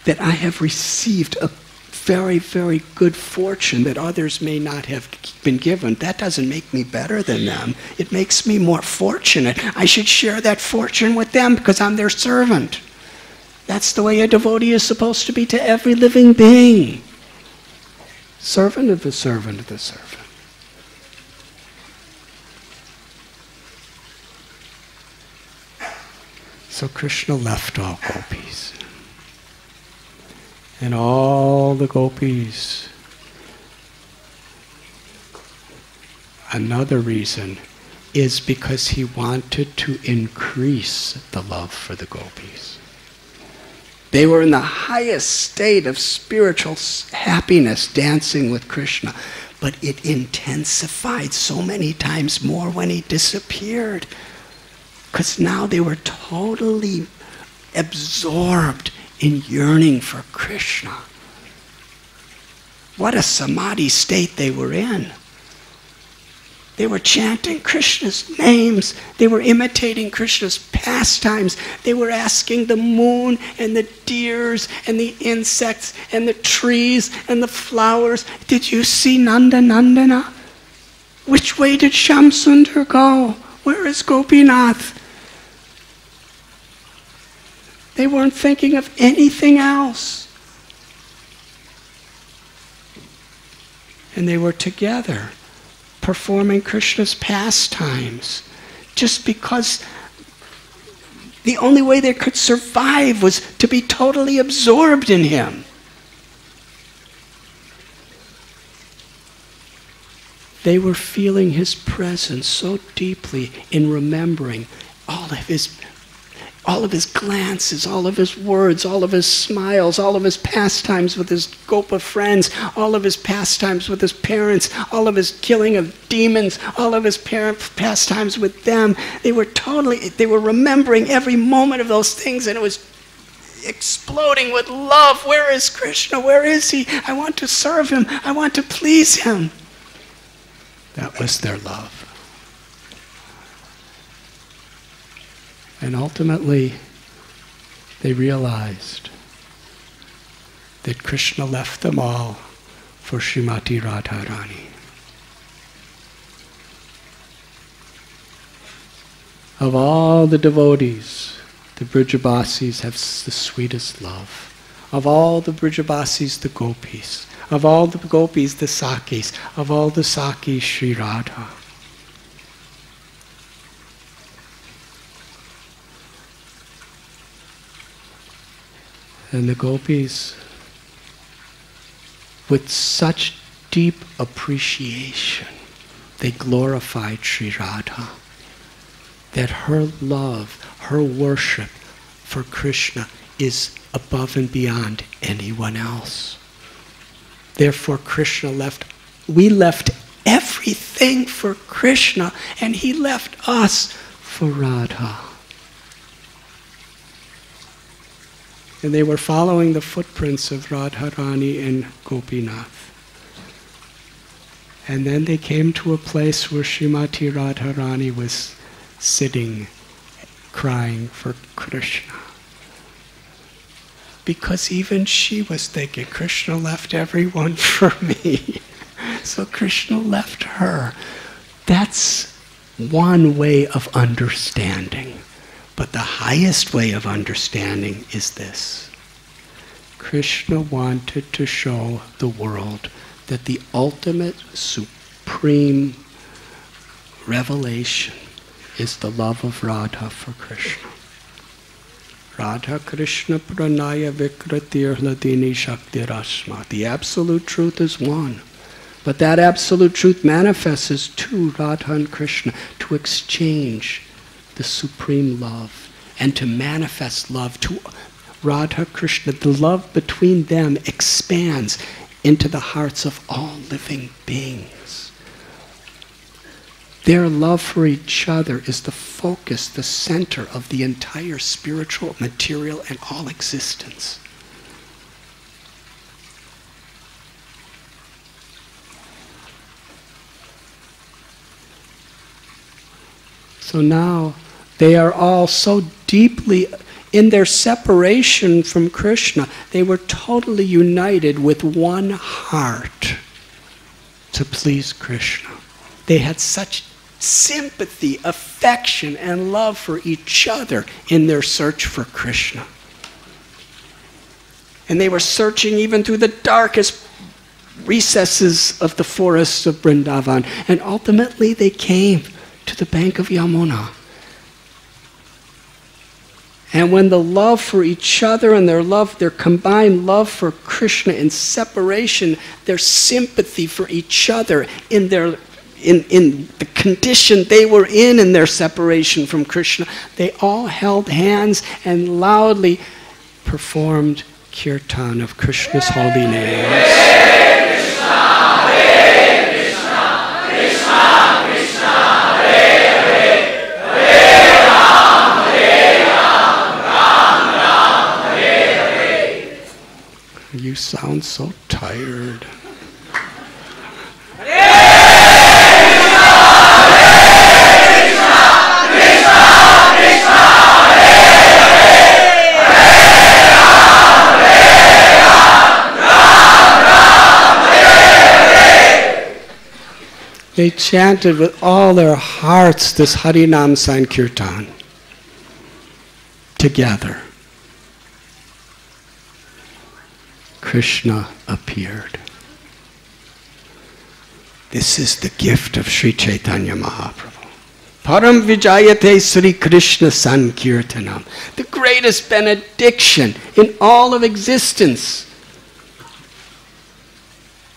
that I have received a very, very good fortune that others may not have been given. That doesn't make me better than them. It makes me more fortunate. I should share that fortune with them because I'm their servant. That's the way a devotee is supposed to be to every living being. Servant of the servant of the servant. So Krishna left all gopis. And all the gopis, another reason is because he wanted to increase the love for the gopis. They were in the highest state of spiritual happiness dancing with Krishna, but it intensified so many times more when he disappeared. Because now they were totally absorbed in yearning for Krishna. What a samadhi state they were in. They were chanting Krishna's names. They were imitating Krishna's pastimes. They were asking the moon and the deers and the insects and the trees and the flowers, did you see Nanda Nandana? Which way did Shamsundar go? Where is Gopinath? They weren't thinking of anything else. And they were together, performing Krishna's pastimes, just because the only way they could survive was to be totally absorbed in him. They were feeling his presence so deeply in remembering all of his glances, all of his words, all of his smiles, all of his pastimes with his Gopa friends, all of his pastimes with his parents, all of his killing of demons, all of his pastimes with them. They were remembering every moment of those things, and it was exploding with love. Where is Krishna? Where is he? I want to serve him. I want to please him. That was their love. And ultimately, they realized that Krishna left them all for Srimati Radharani. Of all the devotees, the Brijabasis have the sweetest love. Of all the Brijabasis, the gopis. Of all the gopis, the Sakis. Of all the Sakis, Sri Radha. And the gopis, with such deep appreciation, they glorified Sri Radha. That her love, her worship for Krishna is above and beyond anyone else. Therefore we left everything for Krishna, and he left us for Radha. And they were following the footprints of Radharani and Gopinath. And then they came to a place where Srimati Radharani was sitting, crying for Krishna. Because even she was thinking, Krishna left everyone for me. So Krishna left her. That's one way of understanding. But the highest way of understanding is this. Krishna wanted to show the world that the ultimate supreme revelation is the love of Radha for Krishna. Radha Krishna Pranaya Vikratir Hladini Shakti Rashma. The absolute truth is one. But that absolute truth manifests as two, Radha and Krishna, to exchange the supreme love and to manifest love to Radha Krishna. The love between them expands into the hearts of all living beings. Their love for each other is the focus, the center of the entire spiritual, material, and all existence. So now they are all so deeply in their separation from Krishna, they were totally united with one heart to please Krishna. They had such sympathy, affection, and love for each other in their search for Krishna. And they were searching even through the darkest recesses of the forests of Vrindavan. And ultimately they came to the bank of Yamuna. And when the love for each other and their combined love for Krishna in separation, their sympathy for each other in the condition they were in their separation from Krishna, they all held hands and loudly performed kirtan of Krishna's holy names. You sound so tired. They chanted with all their hearts this Harinam Sankirtan together. Krishna appeared. This is the gift of Sri Chaitanya Mahaprabhu. Param Vijayate Sri Krishna Sankirtanam. The greatest benediction in all of existence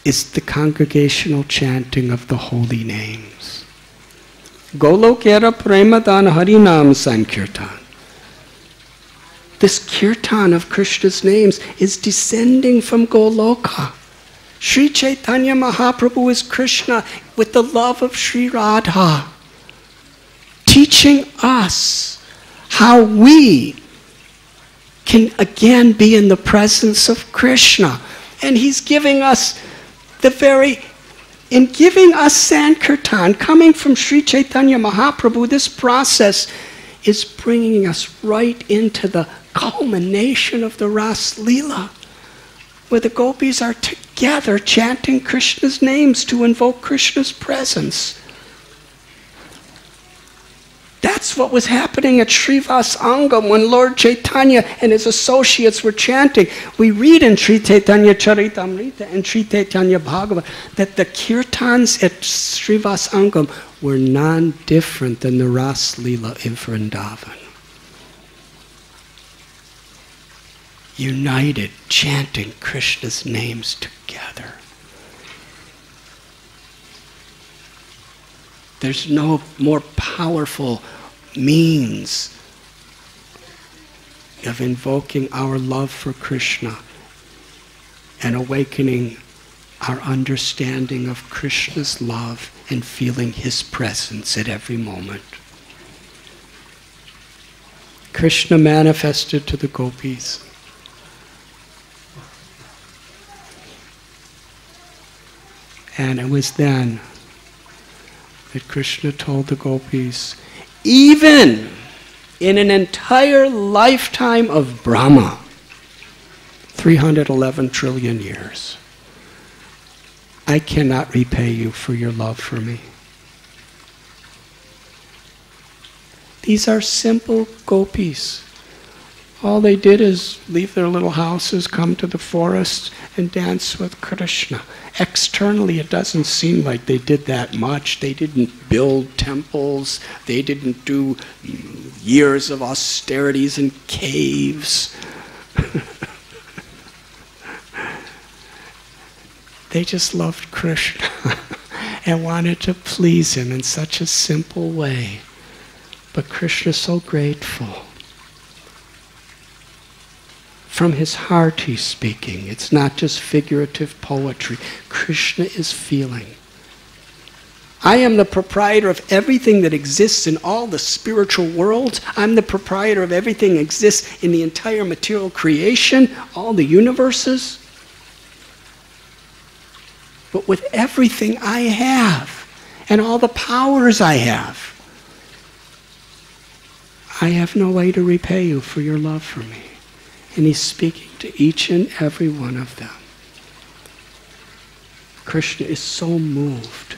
is the congregational chanting of the holy names. Golokera Premadan Harinam Sankirtan. This kirtan of Krishna's names is descending from Goloka. Sri Chaitanya Mahaprabhu is Krishna with the love of Sri Radha, teaching us how we can again be in the presence of Krishna. And he's giving us in giving us Sankirtan, coming from Sri Chaitanya Mahaprabhu, this process is bringing us right into the culmination of the Ras Leela, where the gopis are together chanting Krishna's names to invoke Krishna's presence. That's what was happening at Srivas Angam when Lord Chaitanya and his associates were chanting. We read in Sri Chaitanya Charitamrita and Sri Chaitanya Bhagavata that the kirtans at Srivas Angam were none different than the Ras Leela in Vrindavan. United, chanting Krishna's names together. There's no more powerful means of invoking our love for Krishna and awakening our understanding of Krishna's love and feeling his presence at every moment. Krishna manifested to the gopis. And it was then that Krishna told the gopis, even in an entire lifetime of Brahma, 311 trillion years, I cannot repay you for your love for me. These are simple gopis. All they did is leave their little houses, come to the forest, and dance with Krishna. Externally, it doesn't seem like they did that much. They didn't build temples. They didn't do years of austerities in caves. They just loved Krishna and wanted to please him in such a simple way. But Krishna is so grateful. From his heart he's speaking. It's not just figurative poetry. Krishna is feeling. I am the proprietor of everything that exists in all the spiritual worlds. I'm the proprietor of everything that exists in the entire material creation, all the universes. But with everything I have, and all the powers I have no way to repay you for your love for me. And he's speaking to each and every one of them. Krishna is so moved.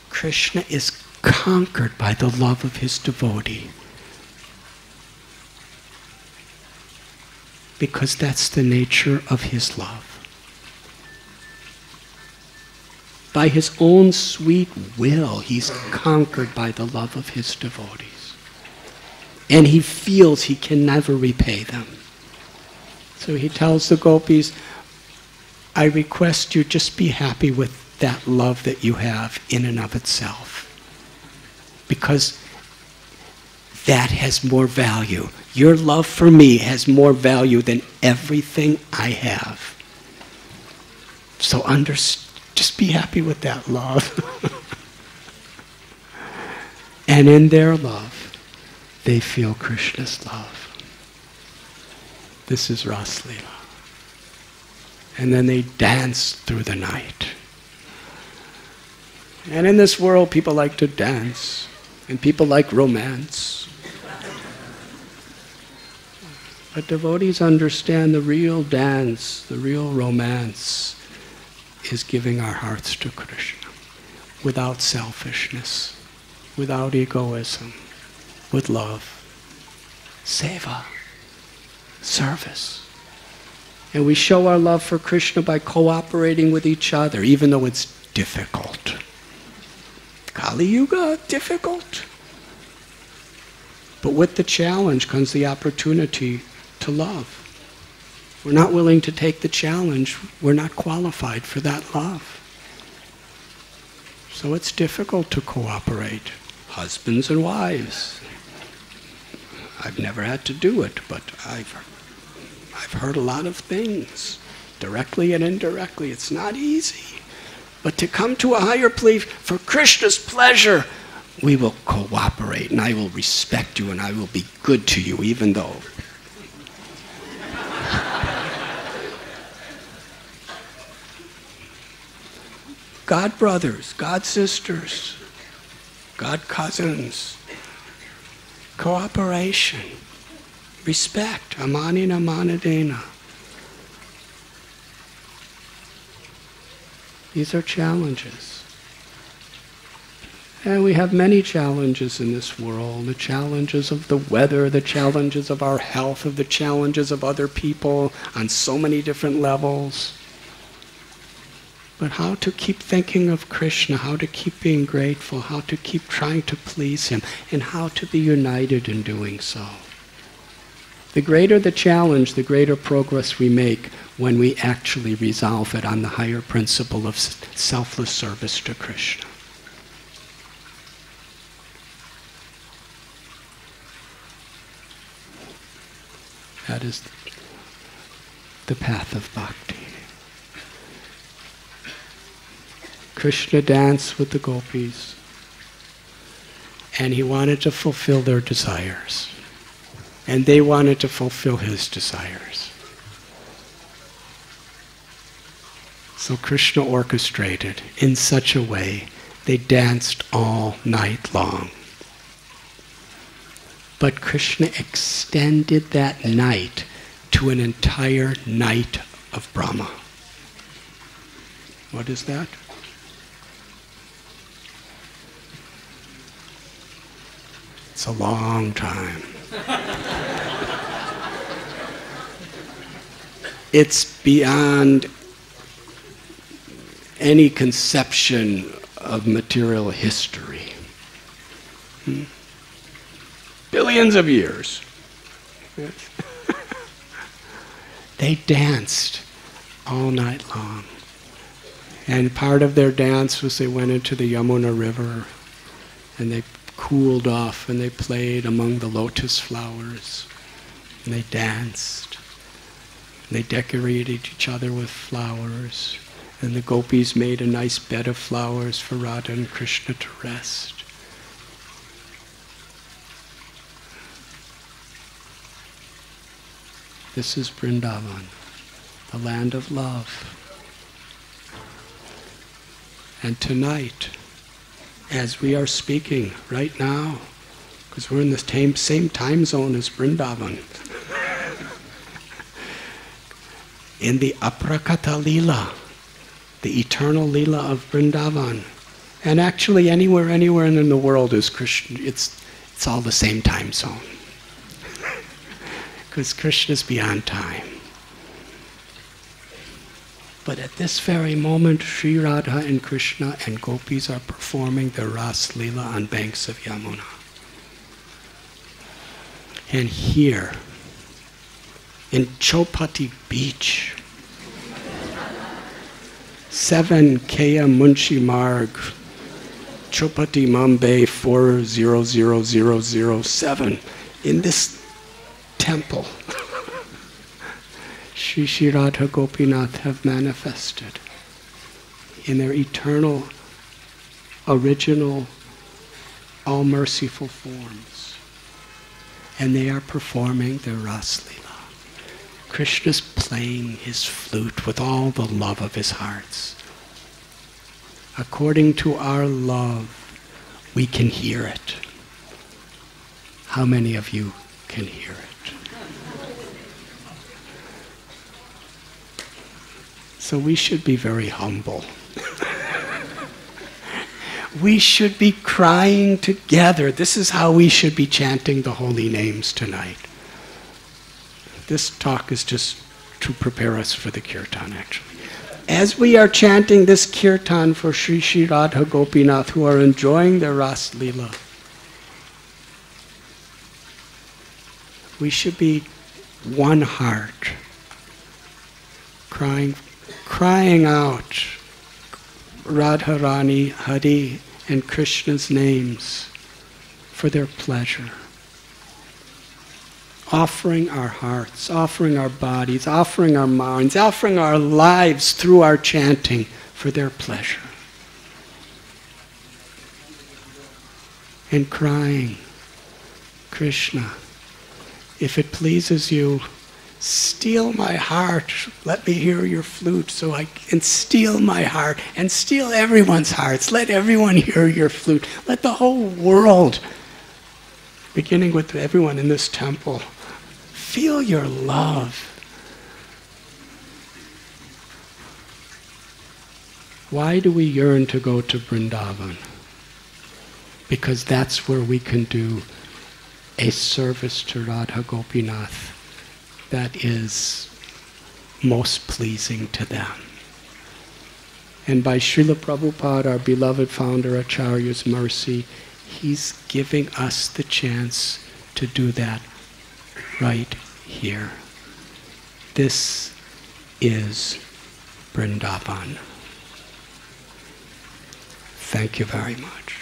Krishna is conquered by the love of his devotee. Because that's the nature of his love. By his own sweet will, he's conquered by the love of his devotees. And he feels he can never repay them. So he tells the gopis, I request you just be happy with that love that you have in and of itself. Because that has more value. Your love for me has more value than everything I have. So just be happy with that love. And in their love, they feel Krishna's love. This is Ras Leela. And then they dance through the night. And in this world, people like to dance, and people like romance. But devotees understand the real dance, the real romance, is giving our hearts to Krishna without selfishness, without egoism, with love, seva, service. And we show our love for Krishna by cooperating with each other, even though it's difficult. Kali Yuga, difficult. But with the challenge comes the opportunity to love. We're not willing to take the challenge. We're not qualified for that love. So it's difficult to cooperate. Husbands and wives. I've never had to do it, but I've heard a lot of things, directly and indirectly. It's not easy. But to come to a higher plea for Krishna's pleasure, we will cooperate, and I will respect you, and I will be good to you, even though. God brothers, God sisters, God cousins, cooperation, respect, amanina manadena. These are challenges. And we have many challenges in this world. The challenges of the weather, the challenges of our health, of the challenges of other people on so many different levels. But how to keep thinking of Krishna, how to keep being grateful, how to keep trying to please him, and how to be united in doing so. The greater the challenge, the greater progress we make when we actually resolve it on the higher principle of selfless service to Krishna. That is the path of bhakti. Krishna danced with the gopis, and he wanted to fulfill their desires. And they wanted to fulfill his desires. So Krishna orchestrated in such a way they danced all night long. But Krishna extended that night to an entire night of Brahma. What is that? It's a long time. It's beyond any conception of material history. Billions of years. Yes. They danced all night long. And part of their dance was they went into the Yamuna River and they cooled off and they played among the lotus flowers. And they danced. They decorated each other with flowers. And the gopis made a nice bed of flowers for Radha and Krishna to rest. This is Vrindavan, the land of love. And tonight, as we are speaking right now, because we're in the same time zone as Vrindavan, in the Aprakata Leela, the eternal Leela of Vrindavan, and actually anywhere in the world is Krishna, it's all the same time zone. Because Krishna is beyond time. But at this very moment, Sri Radha and Krishna and gopis are performing their Ras Leela on banks of Yamuna. And here, in Chowpatty Beach, 7 Kaya Munshi Marg, Chowpatty, Bombay 400007, in this temple, Shri Radha Gopinath have manifested in their eternal, original, all-merciful forms. And they are performing their Ras Leela. Krishna's playing his flute with all the love of his hearts. According to our love, we can hear it. How many of you can hear it? So we should be very humble. We should be crying together. This is how we should be chanting the holy names tonight. This talk is just to prepare us for the kirtan, actually. As we are chanting this kirtan for Sri Sri Radha Gopinath, who are enjoying their Ras Leela, we should be one heart, crying out Radharani, Hoody, and Krishna's names for their pleasure. Offering our hearts, offering our bodies, offering our minds, offering our lives through our chanting for their pleasure. And crying, Krishna, if it pleases you, steal my heart. Let me hear your flute so I can steal my heart and steal everyone's hearts. Let everyone hear your flute. Let the whole world, beginning with everyone in this temple, feel your love. Why do we yearn to go to Vrindavan? Because that's where we can do a service to Radha Gopinath that is most pleasing to them. And by Srila Prabhupada, our beloved founder Acharya's mercy, he's giving us the chance to do that right here. This is Vrindavan. Thank you very much.